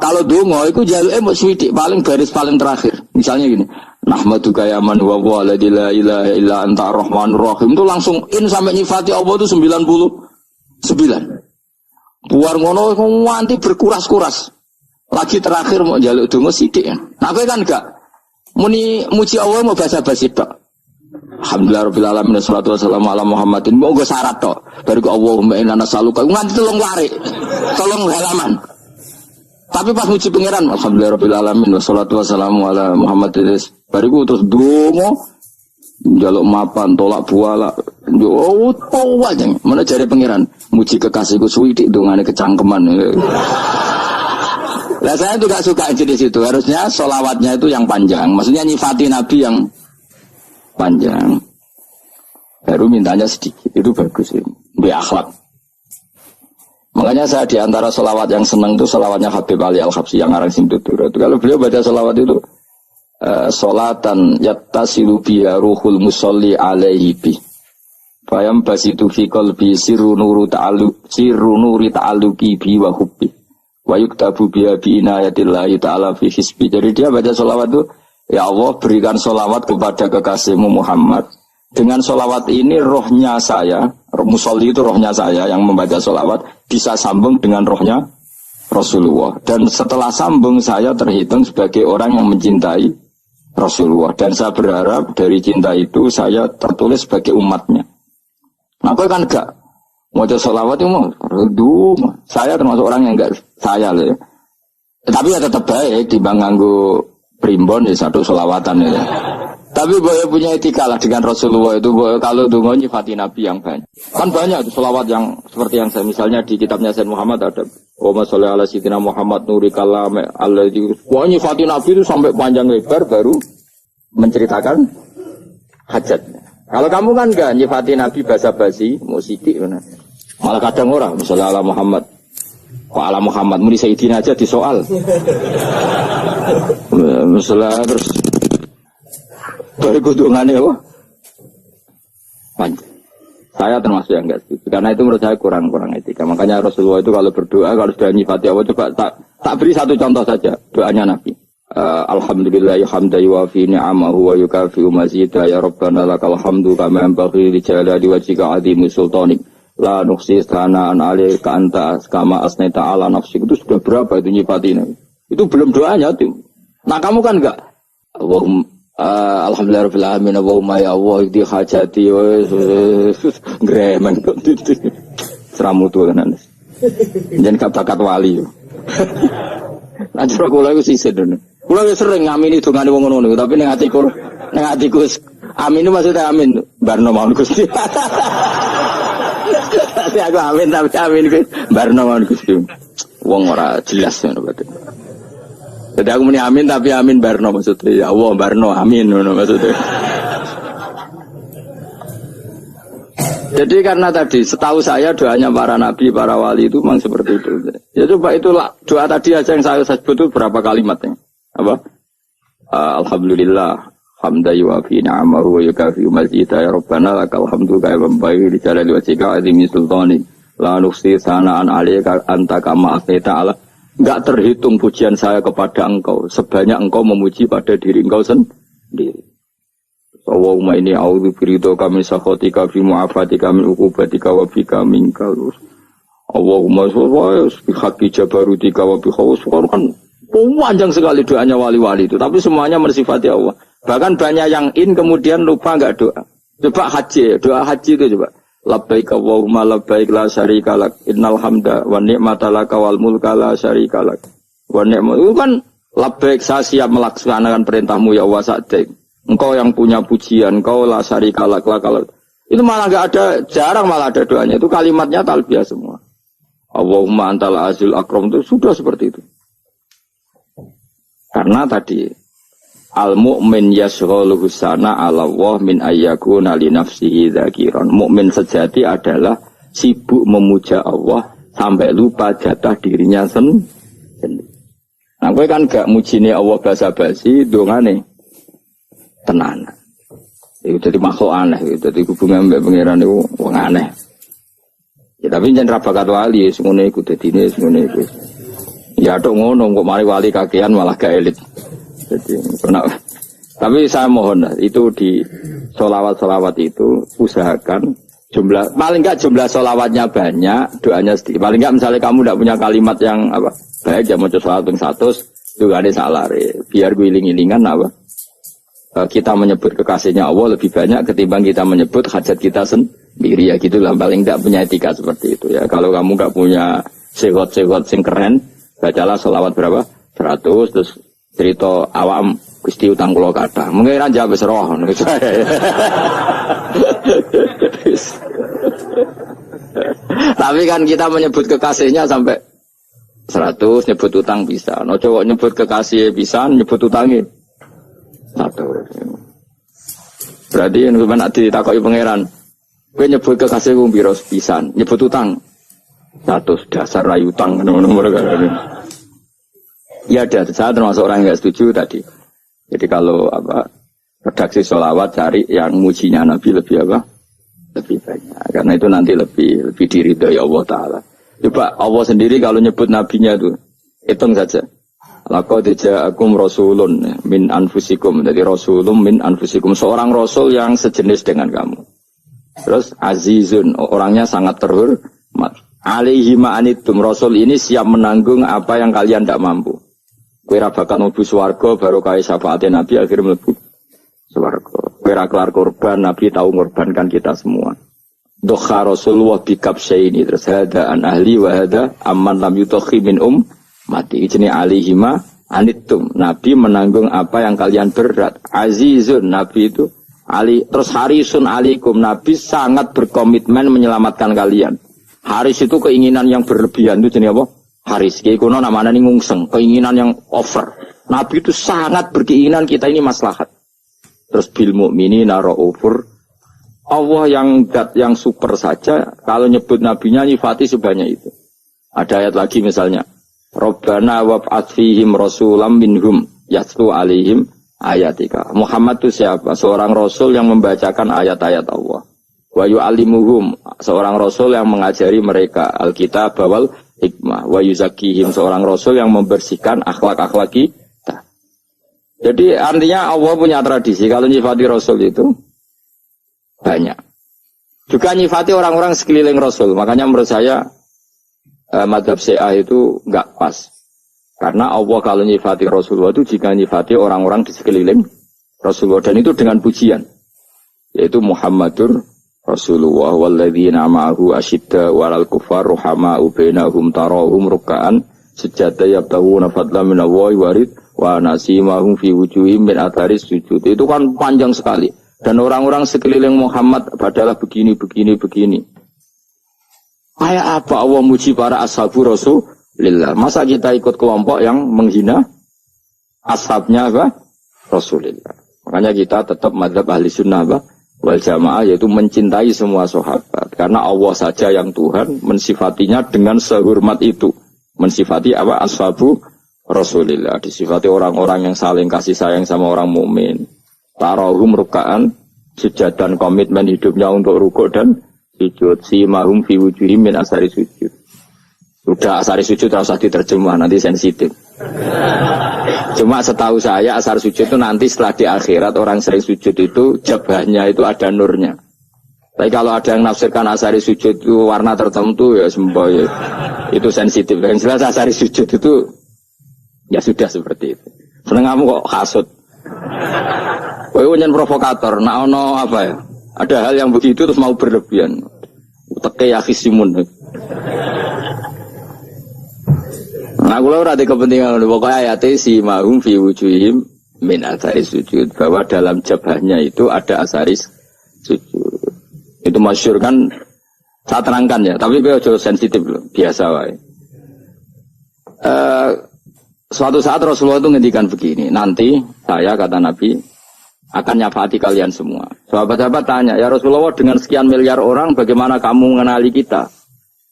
Kalau dongo itu jaluke mau swidik paling baris paling terakhir. Misalnya gini, nahmaduka ya man wa huwa la ilaha illa anta arrahmanur rahim itu langsung in sampai nyifati Allah itu 99. Buar ngono nganti berkuras-kuras. Lagi terakhir mau jaluk dongo sithik ya. Nah kowe kan enggak muni muji Allah mau basa-basi tok. Alhamdulillah rabbil alamin wassalatu wassalamu ala Muhammadin. Mau go syarat tok. Baru ke Allahumma inna nas'aluka nganti tolong lari. Tolong halaman. Tapi pas muji pangeran, alhamdulillah rabbil alamin wassalatu wassalamu ala Muhammadin. Bariku terus dongo njaluk mapan, tolak buala. Oh, tau aja. Mana jare pangeran, muji kekasihku suwidik dongane kecangkeman. Lah saya tuh gak suka di situ. Harusnya sholawatnya itu yang panjang. Maksudnya nyifati Nabi yang panjang. Baru mintanya sedikit. Itu bagus ya. Bi akhlak. Makanya saya diantara sholawat yang senang itu sholawatnya Habib Ali Al-Habsyi yang ngarang Simtutur. Kalau beliau baca sholawat itu sholatan yattasilu biha ruhul musolli alaihi bi fayam basitu fi qalbi sirru nuri ta'alluqi bi wa hubbi wa yuktabu biha bi inayatillahi ta'ala fi hisbi. Jadi dia baca sholawat itu, ya Allah berikan sholawat kepada kekasihmu Muhammad. Dengan sholawat ini rohnya saya, musolli itu rohnya saya yang membaca sholawat, bisa sambung dengan rohnya Rasulullah. Dan setelah sambung saya terhitung sebagai orang yang mencintai Rasulullah. Dan saya berharap dari cinta itu saya tertulis sebagai umatnya. Nah kau kan enggak. Maca selawat itu mah saya termasuk orang yang enggak saya loh ya. Tapi ya tetap baik dibanding nganggo primbon ya satu selawatan ya. Tapi boleh punya etika lah dengan Rasulullah itu kalau dongo nyifati Nabi yang banyak. Kan banyak itu selawat yang seperti yang saya misalnya di kitabnya Sayyid Muhammad ada Allahumma sholli ala sayyidina Muhammad nuri kalam alladzi wa nyifati Nabi itu sampai panjang lebar baru menceritakan hajatnya. Kalau kamu kan enggak nyifati Nabi basa-basi, mau sidik mana. Malah kadang orang misalnya ala Muhammad kok ala Muhammad muni Sayyidina aja disoal. Misalnya terus berikutungane apa? Panjang. Saya termasuk yang enggak setuju karena itu menurut saya kurang etika. Makanya Rasulullah itu kalau berdoa kalau sudah nyifati Allah coba tak beri satu contoh saja doanya Nabi. Alhamdulillah hamdan yuwafi ni'amahu wa yukafi'u mazidah ya rabbana lakal hamdu kama yanbaghi li jalali wajhika 'azimi sultanik. La nuksi sanaan alaika anta kama asnaita ala nafsik. Itu sudah berapa itu nyifatina? Itu belum doanya tuh. Nah kamu kan enggak Allahumma alhamdulillah rabbil alamin Allahumma ya Allah di hajati gremen kok itu. Seramutu kan. Jangan bakat wali. Lanjut kula iku sisih dene. Kula wis sering ngamini dongane wong ngono tapi ning atiku amin itu maksudnya amin barno mawon Gusti. Tapi aku amin tapi amin ku barno mawon Gusti. Wong ora jelas ngono berarti. Jadi aku muni amin tapi amin barno maksudnya ya Allah barno amin ngono maksudnya. Jadi karena tadi setahu saya doanya para nabi, para wali itu memang seperti itu. Ya coba itulah doa tadi aja yang saya sebut itu berapa kalimatnya. Apa? Alhamdulillah hamdan yuwafi ni'amahu wa yukafi'u mazidah ya rabbana lakal hamdu kama yanbaghi li jalali wajhika 'azimi sultanik. La nuksi sanaan 'alaika anta kama asnaita ala. Enggak terhitung pujian saya kepada engkau sebanyak engkau memuji pada diri engkau sendiri. Allahumma inni a'udzu biridhoka min sakhatika fi mu'afatika min uqubatika wa bika minkal. Allahumma sholli bi haqqi jabarutika wa bi khawfika kan panjang sekali doanya wali-wali itu tapi semuanya mensifati Allah. Bahkan banyak yang kemudian lupa enggak doa. Coba haji, doa haji itu coba. Labbaik Allahumma labbaik la syarika lak innal hamda wa ni'mata laka wal mulka la syarika lak. Wa ni'mat itu kan labbaik saya siap melaksanakan perintahmu ya Allah sa'dik. Engkau yang punya pujian, engkau la syarika lak. Itu malah enggak ada, jarang malah ada doanya. Itu kalimatnya talbiyah semua. Allahumma antal azil akram itu sudah seperti itu. Karena tadi al-mu'min yashghaluhu sana 'ala Allah min ayyakuna li nafsihi dzakiran. Mukmin sejati adalah sibuk memuja Allah sampai lupa jatah dirinya sendiri. Nah, kowe kan gak mujine Allah basa-basi, dongane tenan. Itu jadi makhluk aneh, itu jadi hubungan mbek pangeran itu wong aneh. Ya tapi jangan rabakat wali, semuanya ikut dadine semuanya ikut. Ya tok ngono kok mari wali kakean malah gak elit. Jadi tapi saya mohon itu di sholawat itu usahakan jumlah paling enggak jumlah sholawatnya banyak, doanya sedikit. Paling enggak misalnya kamu tidak punya kalimat yang apa baik ya mau sholawat yang 100 juga ada salah biar guling-gilingan apa kita menyebut kekasihnya Allah lebih banyak ketimbang kita menyebut hajat kita sendiri ya gitulah paling enggak punya etika seperti itu ya. Kalau kamu enggak punya segot-segot sing keren bacalah sholawat berapa 100 terus cerita awam Gusti utang kula kathah. Mungkin ra jawab wis roh ngono saya. Tapi kan kita menyebut kekasihnya sampai 100 nyebut utang bisa. No cowok nyebut kekasih bisa nyebut utangnya 100. Berarti yen sampeyan ditakoki pangeran, kowe nyebut kekasih ku piro pisan? Nyebut utang 100 dasar ra utang ngono-ngono. Ya ada, saya termasuk orang yang nggak setuju tadi. Jadi kalau redaksi sholawat cari yang mujinya Nabi lebih lebih banyak. Karena itu nanti lebih diridhoi Allah Taala. Coba Allah sendiri kalau nyebut nabinya itu hitung saja. Laqad ja'akum rasulun min anfusikum. Jadi rasulun min anfusikum seorang rasul yang sejenis dengan kamu. Terus azizun orangnya sangat terhormat. Alaihi ma'anitum rasul ini siap menanggung apa yang kalian tidak mampu. Kowe ra bakal mlebu swarga baru kae syafaate Nabi akhir mlebu swarga. Kowe ra kelar korban Nabi tahu ngorbankan kita semua. Dokha Rasulullah bikab syaini terus hada an ahli wa hada amman lam yutokhi min mati jenis alihima anittum. Nabi menanggung apa yang kalian berat. Azizun, Nabi itu Ali, terus harisun alikum, Nabi sangat berkomitmen menyelamatkan kalian. Haris itu keinginan yang berlebihan itu jenis apa? Haris, kayak kuno namanya ini ngungseng, keinginan yang over. Nabi itu sangat berkeinginan kita ini maslahat. Terus bil mu'minina ra'ufur. Allah yang super saja, kalau nyebut nabinya nyifati sebanyak itu. Ada ayat lagi misalnya, Rabbana wab'ats fihim rasulam minhum yatlu alaihim ayatika. Muhammad itu siapa? Seorang rasul yang membacakan ayat-ayat Allah. Wa yu'allimuhum, seorang rasul yang mengajari mereka Alkitab wal hikmah. Wa yuzakkihim, seorang rasul yang membersihkan akhlak-akhlak kita. Jadi artinya Allah punya tradisi kalau nyifati rasul itu banyak. Juga nyifati orang-orang sekeliling rasul. Makanya menurut saya madhab Syiah itu enggak pas. Karena Allah kalau nyifati Rasulullah itu jika nyifati orang-orang di sekeliling Rasulullah. Dan itu dengan pujian. Yaitu Muhammadur Rasulullah walladzina ma'ahu asyidda walal kufar ruhama'u bainahum tarahum ruk'an sujada yabtahuna fadla minallahi warid wa nasimahum fi wujuhim min atharis sujud. Itu kan panjang sekali. Dan orang-orang sekeliling Muhammad adalah begini. Kayak apa Allah muji para ashabu Rasulullah? Masa kita ikut kelompok yang menghina ashabnya apa? Rasulullah. Makanya kita tetap madzhab ahli sunnah apa? Wal jamaah, yaitu mencintai semua sahabat. Karena Allah saja yang Tuhan mensifatinya dengan sehormat itu. Mensifati apa? Ashabu Rasulullah. Disifati orang-orang yang saling kasih sayang sama orang mukmin. Tarahum ruka'an, sujud dan komitmen hidupnya untuk rukuk dan sujud. Simahum fi wujuhim min asari sujud. Sudah asari sujud harus diterjemah, nanti sensitif. Cuma setahu saya asar sujud itu nanti setelah di akhirat orang sering sujud itu jabahnya itu ada nurnya. Tapi kalau ada yang nafsirkan asari sujud itu warna tertentu ya sembah ya. Itu sensitif. Yang jelas asari sujud itu ya sudah seperti itu. Seneng kamu kok hasut. Kowe nyen provokator, nak ono apa ya? Ada hal yang begitu terus mau berlebihan. Uteke ya khisimun. Nah, kula ora ada kepentingan pokoknya ayat si mahum fi wujuhim min athari sujud, bahwa dalam jabahnya itu ada asaris sujud. Itu masyhur kan, saya terangkan ya, tapi kowe aja sensitif loh, biasa wae. Suatu saat Rasulullah itu ngendikan begini, nanti saya kata Nabi akan nyafati kalian semua. Sahabat-sahabat tanya, ya Rasulullah dengan sekian miliar orang bagaimana kamu mengenali kita?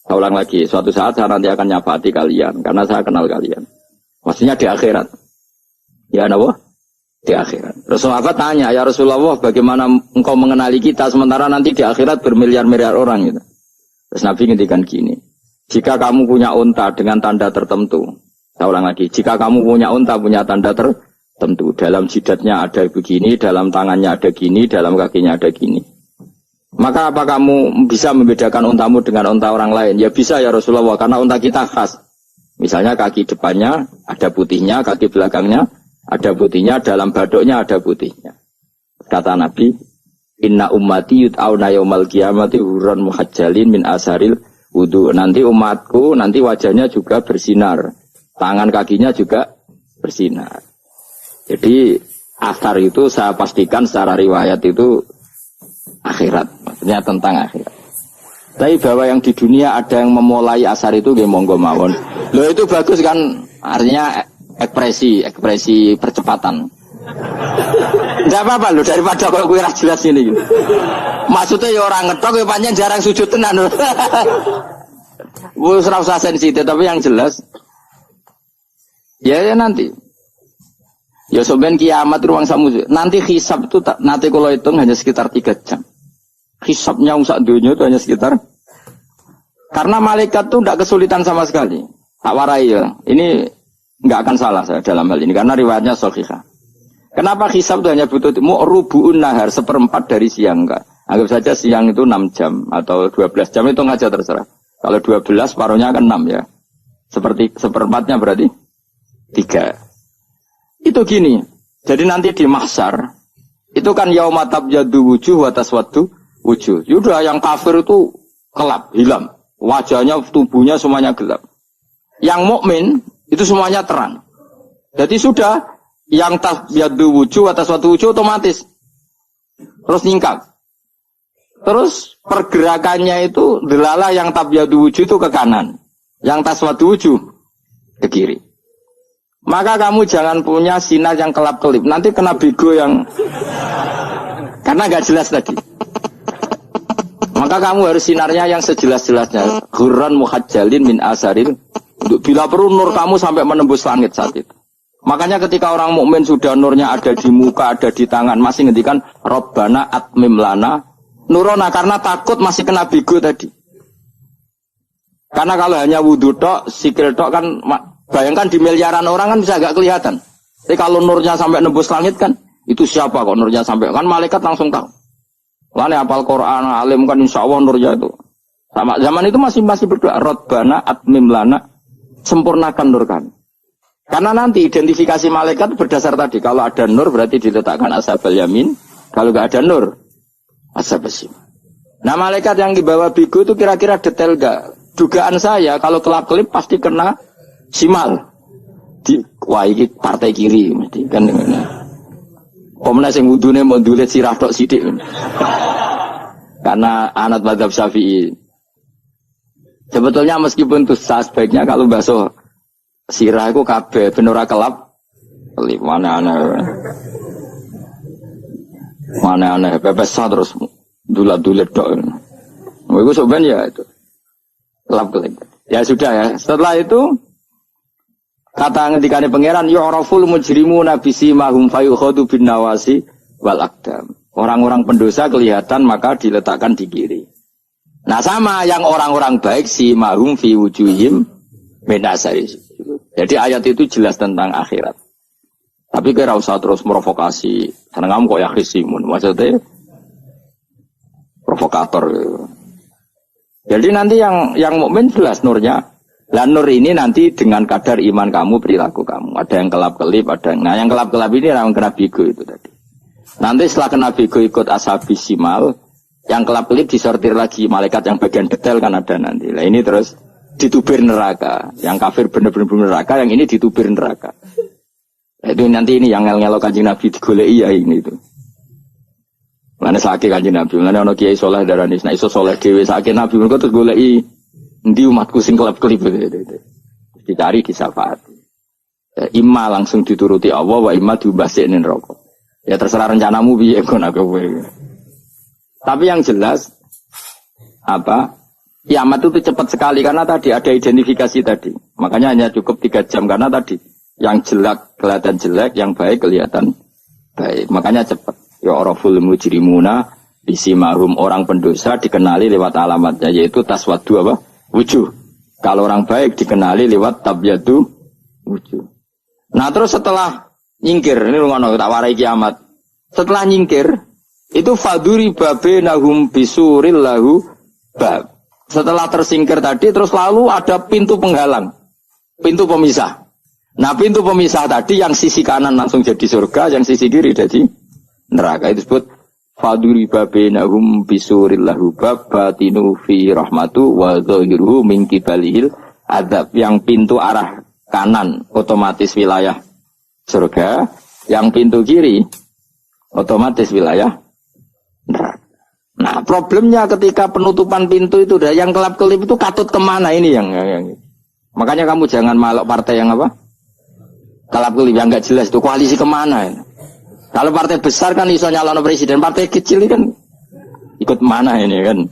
Saya ulang lagi, suatu saat saya nanti akan nyafati kalian karena saya kenal kalian. Maksudnya di akhirat. Ya Nabi, di akhirat. Rasulullah tanya, ya Rasulullah bagaimana engkau mengenali kita sementara nanti di akhirat bermiliar-miliar orang gitu. Terus Nabi ngendikan gini, jika kamu punya unta dengan tanda tertentu, saya ulang lagi, jika kamu punya unta punya tanda tertentu, dalam jidatnya ada begini, dalam tangannya ada gini, dalam kakinya ada gini. Maka apa kamu bisa membedakan untamu dengan unta orang lain? Ya bisa ya Rasulullah, karena unta kita khas. Misalnya kaki depannya ada putihnya, kaki belakangnya ada putihnya, dalam badoknya ada putihnya. Kata Nabi, inna ummati yut'auna yaumal qiyamati hurran muhajjalin min asaril wudu. Nanti umatku, nanti wajahnya juga bersinar. Tangan kakinya juga bersinar. Jadi asar itu saya pastikan secara riwayat itu akhirat, maksudnya tentang akhirat. Tapi bahwa yang di dunia ada yang memulai asar itu nggih monggo mawon. Loh itu bagus kan, artinya ekspresi percepatan. Enggak apa-apa loh, daripada kalau kowe ora jelas ini. Maksudnya ya orang ngetok ya pancen jarang sujud tenan. Wis ora usah sensitif, tapi yang jelas ya nanti. Ya soben kiamat ruang samu. Nanti hisab itu nanti kalau hitung hanya sekitar 3 jam. Hisabnya sak dunia itu hanya sekitar. Karena malaikat itu tidak kesulitan sama sekali. Tak warai ya. Ini enggak akan salah saya dalam hal ini karena riwayatnya sahihah. Kenapa hisab itu hanya butuh rubu'un nahar, 1/4 dari siang enggak. Anggap saja siang itu 6 jam atau 12 jam itu aja terserah. Kalau 12 paruhnya kan 6 ya. Seperti 1/4-nya berarti 3. Itu gini, jadi nanti di mahsyar itu kan yaumatab jadu wujuh wa taswaddu wujuh. Yaudah yang kafir itu gelap, hilang. Wajahnya, tubuhnya semuanya gelap. Yang mukmin itu semuanya terang. Jadi sudah yang tabyadu wujuh atas suatu wujuh otomatis terus nyingkap. Terus pergerakannya itu delalah yang tabyadu wujuh itu ke kanan, yang taswadu wujuh ke kiri. Maka kamu jangan punya sinar yang kelap-kelip. Nanti kena bego yang karena nggak jelas tadi. Maka kamu harus sinarnya yang sejelas-jelasnya. Ghurran muhajjalin min asaril. Bila perlu nur kamu sampai menembus langit saat itu. Makanya ketika orang mukmin sudah nurnya ada di muka, ada di tangan, masih ngendikan Rabbana atmim lana nurona, karena takut masih kena bego tadi. Karena kalau hanya wudhu tok, sikil tok kan, bayangkan di miliaran orang kan bisa agak kelihatan. Tapi kalau nurnya sampai nembus langit kan, itu siapa kok nurnya sampai, kan malaikat langsung tahu. Lani apal Quran, alim kan insya Allah nurnya itu. Sama zaman itu masih berdoa, Rabbana atmim lana, sempurnakan nur kami. Karena nanti identifikasi malaikat berdasar tadi. Kalau ada nur berarti diletakkan ashabal yamin. Kalau nggak ada nur, ashabal shimal. Nah malaikat yang dibawa bigu itu kira-kira detail gak? Dugaan saya kalau kelap-kelip pasti kena simal. Wah ini partai kiri mesti kan. Komnas yang wudune mau dulet sirah tok sidik. Karena anak mazhab Syafi'i. Sebetulnya meskipun itu sebaiknya kalau basuh sirah itu kabeh ben ora kelap. Mana aneh pepes terus dulat-dulet tok. Iku soben ya itu. Kelap-kelip. Ya sudah ya. Setelah itu kata ngendikane pangeran yu'raful mujrimuna bisimahum fayukhadu bin nawasi wal aqdam. Orang-orang pendosa kelihatan maka diletakkan di kiri. Nah sama yang orang-orang baik simahum fi wujuhim min asari. Jadi ayat itu jelas tentang akhirat. Tapi kira usah terus provokasi. Karena kamu kok yakhisimun. Maksudnya provokator. Jadi nanti yang mukmin jelas nurnya. Lah nur ini nanti dengan kadar iman kamu, perilaku kamu. Ada yang kelap-kelip, ada yang... Nah yang kelap-kelip ini yang kena bigo itu tadi. Nanti setelah kena bigo ikut ashabis simal, yang kelap-kelip disortir lagi. Malaikat yang bagian detail kan ada nanti. Nah ini terus ditubir neraka. Yang kafir benar-benar neraka, yang ini ditubir neraka. Nah, itu nanti ini yang ngel-ngelok Kanjeng Nabi digoleki ya ini itu. Mana sakit Kanjeng Nabi, mana ono kiai soleh darani, nah iso soleh dhewe sakit Nabi mergo terus goleki endi umatku sing kelap-kelip gitu. Dicari disafaati. Ya, imma langsung dituruti Allah wa imma diubasikne neraka. Ya terserah rencanamu piye kon aku kowe. Tapi yang jelas apa? Kiamat itu cepat sekali karena tadi ada identifikasi tadi. Makanya hanya cukup 3 jam karena tadi yang jelek kelihatan jelek, yang baik kelihatan baik. Makanya cepat. Ya araful mujrimuna bisimahum, orang pendosa dikenali lewat alamatnya yaitu taswadu apa? Wujuh. Kalau orang baik dikenali lewat tabyadu wujuh. Nah terus setelah nyingkir, ini ngono tak warai kiamat. Setelah nyingkir itu faduri babenahum bisuril lahu bab. Setelah tersingkir tadi terus lalu ada pintu penghalang, pintu pemisah. Nah pintu pemisah tadi yang sisi kanan langsung jadi surga, yang sisi kiri jadi neraka. Itu disebut faduri babenahum bisuril lahu bab batinu fi rahmatu wa zahiruhu min kibalihil adab. Yang pintu arah kanan otomatis wilayah surga, yang pintu kiri otomatis wilayah neraka. Nah problemnya ketika penutupan pintu itu dah yang kelap-kelip itu katut kemana ini yang makanya kamu jangan malok partai yang apa kelap-kelip yang nggak jelas itu koalisi kemana ya? Kalau partai besar kan iso nyalon presiden, partai kecil ini kan ikut mana ini kan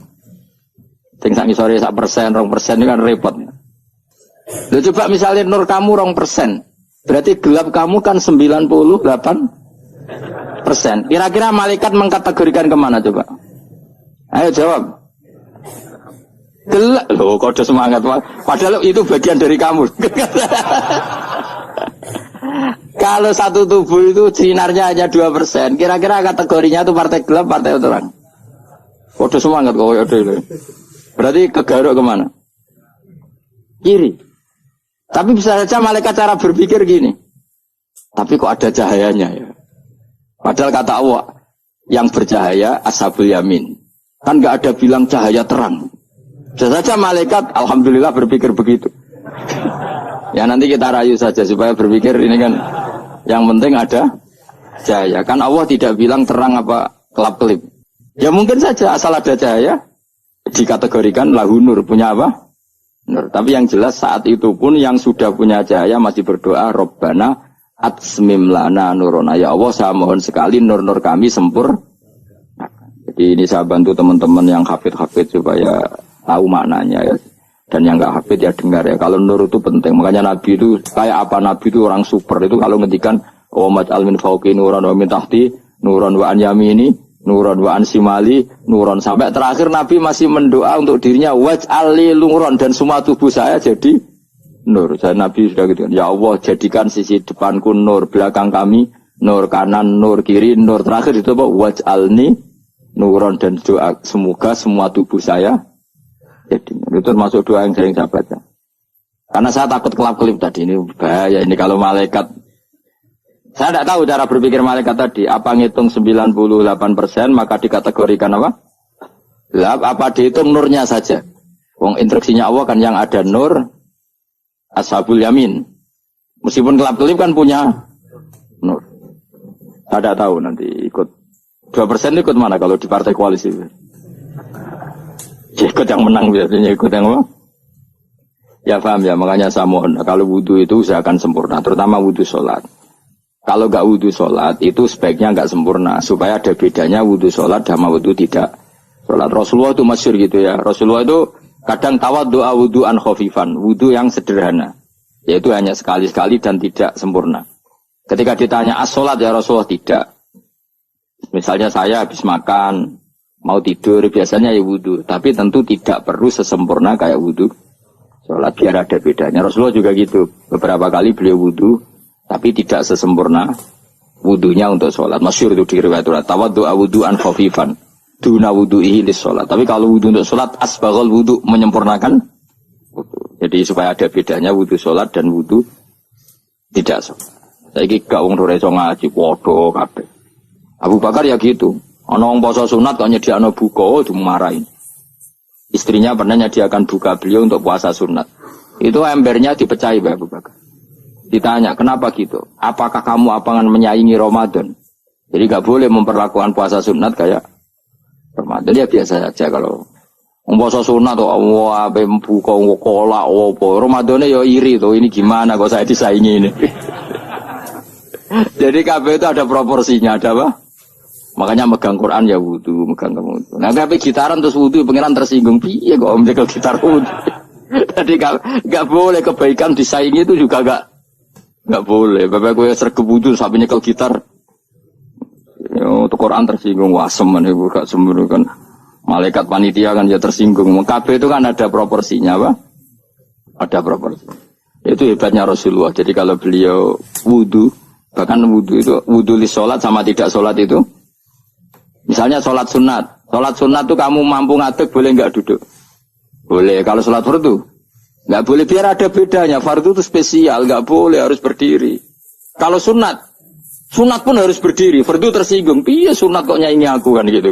sing sak ngisore 1%, 2% ini kan repot. Loh coba misalnya nur kamu 2%, berarti gelap kamu kan 98%. Kira-kira malaikat mengkategorikan kemana coba? Ayo jawab. Gelap. Loh kode semangat. Padahal itu bagian dari kamu. Kalau satu tubuh itu sinarnya hanya 2%. Kira-kira kategorinya itu partai gelap, partai terang. Kode semangat kok itu. Berarti kegaruk kemana? Kiri. Tapi bisa saja malaikat cara berpikir gini. Tapi kok ada cahayanya ya? Padahal kata Allah yang bercahaya ashabul yamin. Kan nggak ada bilang cahaya terang. Bisa saja malaikat, alhamdulillah berpikir begitu. Ya nanti kita rayu saja supaya berpikir ini kan yang penting ada cahaya. Kan Allah tidak bilang terang apa kelap-kelip. Ya mungkin saja asal ada cahaya dikategorikan lahu nur, punya apa? Nur. Tapi yang jelas saat itu pun yang sudah punya cahaya masih berdoa Rabbana atsmim lana nurona. Ya Allah, saya mohon sekali nur-nur kami sempurna. Jadi ini saya bantu teman-teman yang hafid-hafid supaya tahu maknanya ya. Dan yang nggak hafid ya dengar ya. Kalau nur itu penting. Makanya Nabi itu kayak apa? Nabi itu orang super. Itu kalau ngendikan maj'al min fauqi nuran wa min tahti nuran wa an yamini nuran wa an simali nuran, sampai terakhir Nabi masih mendoa untuk dirinya waj'al li nuran, dan semua tubuh saya jadi nur. Dan Nabi sudah gitu. Ya Allah, jadikan sisi depanku nur, belakang kami nur, kanan nur, kiri nur. Terakhir itu apa? Waj'alni nuran, dan doa semoga semua tubuh saya jadi nur. Itu termasuk doa yang sering saya baca. Karena saya takut kelap-kelip tadi, ini bahaya ini kalau malaikat. Saya tidak tahu cara berpikir malaikat tadi. Apa ngitung 98% maka dikategorikan apa? Apa dihitung nurnya saja? Wong instruksinya Allah kan yang ada nur ashabul yamin. Meskipun kelap-kelip kan punya nur. Saya tidak tahu nanti ikut 2% ikut mana kalau di partai koalisi? Ya, ikut yang menang biasanya, ikut yang apa? Ya paham ya, makanya saya mohon kalau wudhu itu usahakan sempurna, terutama wudhu sholat. Kalau nggak wudhu sholat itu sebaiknya nggak sempurna, supaya ada bedanya wudhu sholat sama wudhu tidak sholat. Rasulullah itu masyhur gitu ya. Rasulullah itu kadang tawaddu'a wudhu'an khafifan, wudhu yang sederhana, yaitu hanya sekali-sekali dan tidak sempurna. Ketika ditanya as-sholat ya Rasulullah, tidak. Misalnya saya habis makan, mau tidur, biasanya ya wudhu, tapi tentu tidak perlu sesempurna kayak wudhu sholat, biar ada bedanya. Rasulullah juga gitu, beberapa kali beliau wudhu tapi tidak sesempurna wudunya untuk sholat. Masyhur itu di riwayat tawaddu'a wudhu'an khafifan duna wudhu'ihi lis sholat. Tapi kalau wudhu untuk sholat asbaghal wudhu, menyempurnakan wudhu. Jadi supaya ada bedanya wudhu sholat dan wudhu tidak sholat. Saiki gak wong ora iso ngaji padha kabeh. Abu Bakar ya gitu. Ana wong poso sunat kok nyediakno buka dimarahin. Istrinya pernah nyediakan buka beliau untuk puasa sunat. Itu embernya dipecahi Mbak Abu Bakar. Ditanya, kenapa gitu? Apakah kamu akan menyaingi Ramadan? Jadi gak boleh memperlakukan puasa sunat kayak Ramadan. Ya biasa saja kalau puasa sunat tuh, wah, buka kolak, opo. Ramadannya ya iri tuh. Ini gimana kok saya disaingi ini? Jadi kabeh itu ada proporsinya, ada apa? Makanya megang Quran ya wudu, megang wudu. Nah, tapi gitaran terus wudu, pengiran tersinggung. Piye kok menjegal gitar wudu? Jadi gak boleh kebaikan disaingi itu juga gak boleh. Bapak gue sergep wudu sampai nyekel gitar. Untuk Quran tersinggung, wasem kan ibu gak sembunyi kan. Malaikat panitia kan ya tersinggung. Kabeh itu kan ada proporsinya, apa? Ada proporsi. Itu hebatnya Rasulullah. Jadi kalau beliau wudu, bahkan wudu itu wudu li sholat sama tidak sholat itu. Misalnya sholat sunat. Sholat sunat itu kamu mampu ngadeg boleh nggak duduk? Boleh. Kalau sholat fardu nggak boleh, biar ada bedanya. Fardu itu spesial, nggak boleh, harus berdiri. Kalau sunat pun harus berdiri. Fardu tersinggung. Iya sunat kok nyanyi aku kan gitu.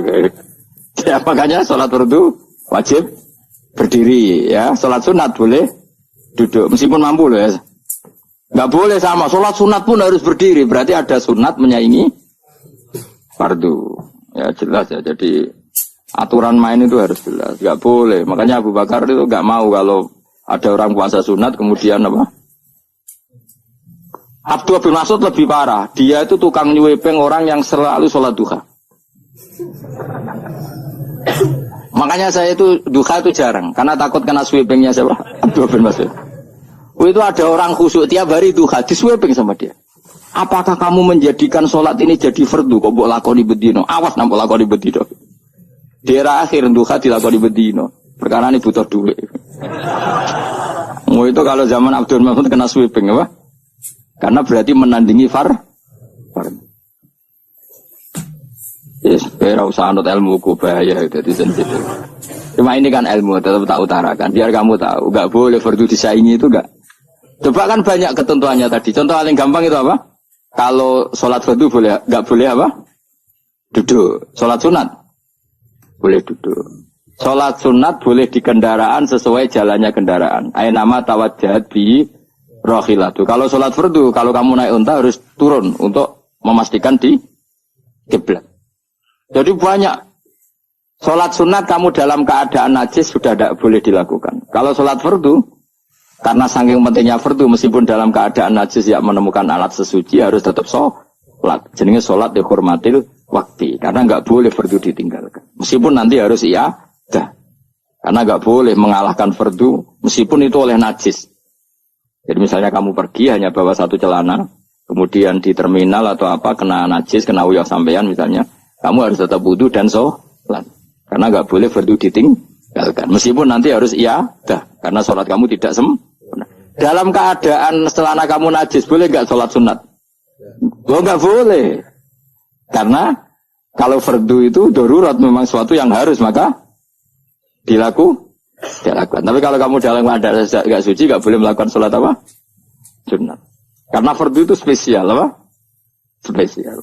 Ya makanya sholat fardu wajib berdiri ya. Sholat sunat boleh duduk meskipun mampu loh ya. Nggak boleh sama. Sholat sunat pun harus berdiri. Berarti ada sunat menyaingi fardu. Ya jelas ya. Jadi aturan main itu harus jelas. Nggak boleh. Makanya Abu Bakar itu nggak mau kalau ada orang puasa sunat kemudian apa? Abdullah bin Mas'ud lebih parah. Dia itu tukang nyuwepeng orang yang selalu sholat duha. Makanya saya itu duha itu jarang. Karena takut kena sweepingnya siapa? Abdullah bin Mas'ud. Itu ada orang khusyuk tiap hari duha, disweping sama dia. Apakah kamu menjadikan sholat ini jadi fardu? Kok mbok lakoni bedino? Awas nampak lakoni bedino. Daerah akhir duha dilakoni bedino. Perkara ini butuh duit. Itu kalau zaman Abdul Mahmud kena sweeping apa? Karena berarti menandingi far. Yes, ora usah anut ilmu ku bahaya itu sensitif. Cuma ini kan ilmu tetap tak utarakan. Biar kamu tahu, enggak boleh fardu disaingi itu enggak. Coba kan banyak ketentuannya tadi. Contoh paling gampang itu apa? Kalau sholat fardu boleh, enggak boleh apa? Duduk. Sholat sunat boleh duduk. Sholat sunat boleh di kendaraan sesuai jalannya kendaraan. Ainama tawajjahat bi rohilatu. Kalau sholat fardu, kalau kamu naik unta harus turun untuk memastikan di kiblat. Jadi banyak sholat sunat kamu dalam keadaan najis sudah tidak boleh dilakukan. Kalau sholat fardu, karena saking pentingnya fardu, meskipun dalam keadaan najis ya menemukan alat sesuci harus tetap sholat. Jenenge sholat dihormatil waktu, karena nggak boleh fardu ditinggalkan. Meskipun nanti harus iya. Karena nggak boleh mengalahkan fardu meskipun itu oleh najis. Jadi misalnya kamu pergi hanya bawa satu celana, kemudian di terminal atau apa kena najis, kena uyah sampean misalnya, kamu harus tetap wudu dan sholat. Karena nggak boleh fardu ditinggalkan. Meskipun nanti harus karena sholat kamu tidak sempurna. Dalam keadaan celana kamu najis, boleh nggak sholat sunat? Oh nggak boleh. Karena kalau fardu itu darurat, memang suatu yang harus maka dilakukan. Tapi kalau kamu dalam keadaan gak suci, gak boleh melakukan sholat apa? Sunat. Karena fardu itu spesial apa? Spesial.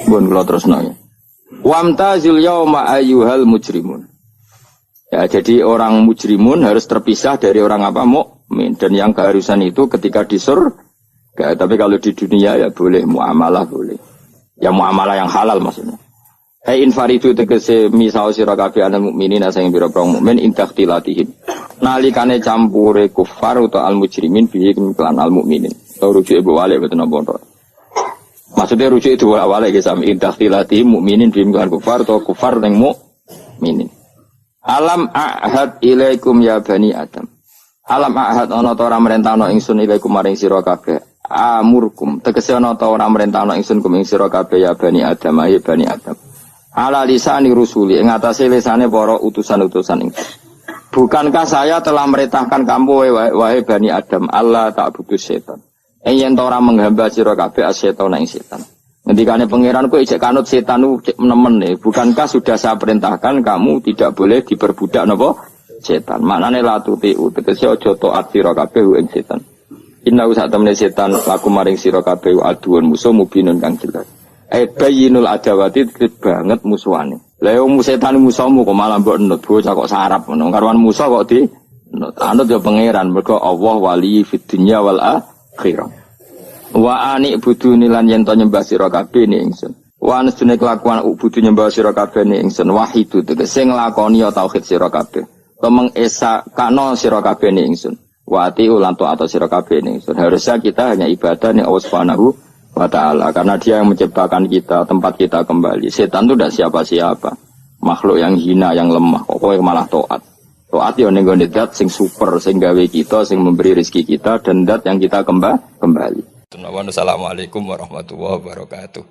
Bun kalau terus nanya. Wamtazil yauma ayyuhal mujrimun. Ya, jadi orang mujrimun harus terpisah dari orang apa? Mukmin. Dan yang keharusan itu ketika di surga. Tapi kalau di dunia ya boleh muamalah boleh. Ya muamalah yang halal maksudnya. Infaridu tegese misau sira kabeh anal mukminin asing pira-pira mukmin intaktilatihim. Nalikane campure kufar utawa al mujrimin bihi kelan al mukminin. Rujuk ibu wale boten napa. Maksudnya rujuk itu wale ge sami intaktilatihim mukminin bihi kelan kufar utawa kufar ning mukminin. Alam ahad ilaikum ya bani Adam. Alam ahad ana ta ora merentano ingsun ilaikum maring sira kabeh. Amurkum tegese ana ta ora merentano ingsun kum ing sira kabeh ya bani Adam ya bani Adam. Ala lisani rusuli ing atase lisane para utusan-utusan ingsun. Bukankah saya telah merintahkan kamu wahai Bani Adam Allah tak butuh setan. Yen ora menghamba sira kabeh asetan ing setan. Ngendikane pangeran kowe ijek kanut setan nemen nih. Bukankah sudah saya perintahkan kamu tidak boleh diperbudak napa setan. Maknane la tutiu tegese aja taat sira kabeh ing setan. Inna usak temene setan laku maring sira kabeh aduun musuh mubinun kang jelas. Bayinul adawati banget musuhane. Lah yo setan musuhmu kok malah mbok nut bocah kok sarap ngono. Karuan musuh kok di nut. Anut yo pangeran mergo Allah wali fid dunya wal akhirah. Wa ani buduni lan yen to nyembah sira kabeh ni ingsun. Wa anjene kelakuan budu nyembah sira kabeh ni ingsun wahidu tegese nglakoni tauhid sira kabeh. Tomeng esa kana sira kabeh ni ingsun. Wa ati ulan to atau sira kabeh ni ingsun. Harusnya kita hanya ibadah ning Allah Subhanahu wa ta'ala, karena dia yang menciptakan kita, tempat kita kembali. Setan itu tidak siapa-siapa, makhluk yang hina, yang lemah. Pokoknya malah taat. Taat ya ning gone zat sing super, sing gawe kita, sing memberi rezeki kita, dan zat yang kita kembali. Assalamualaikum warahmatullahi wabarakatuh.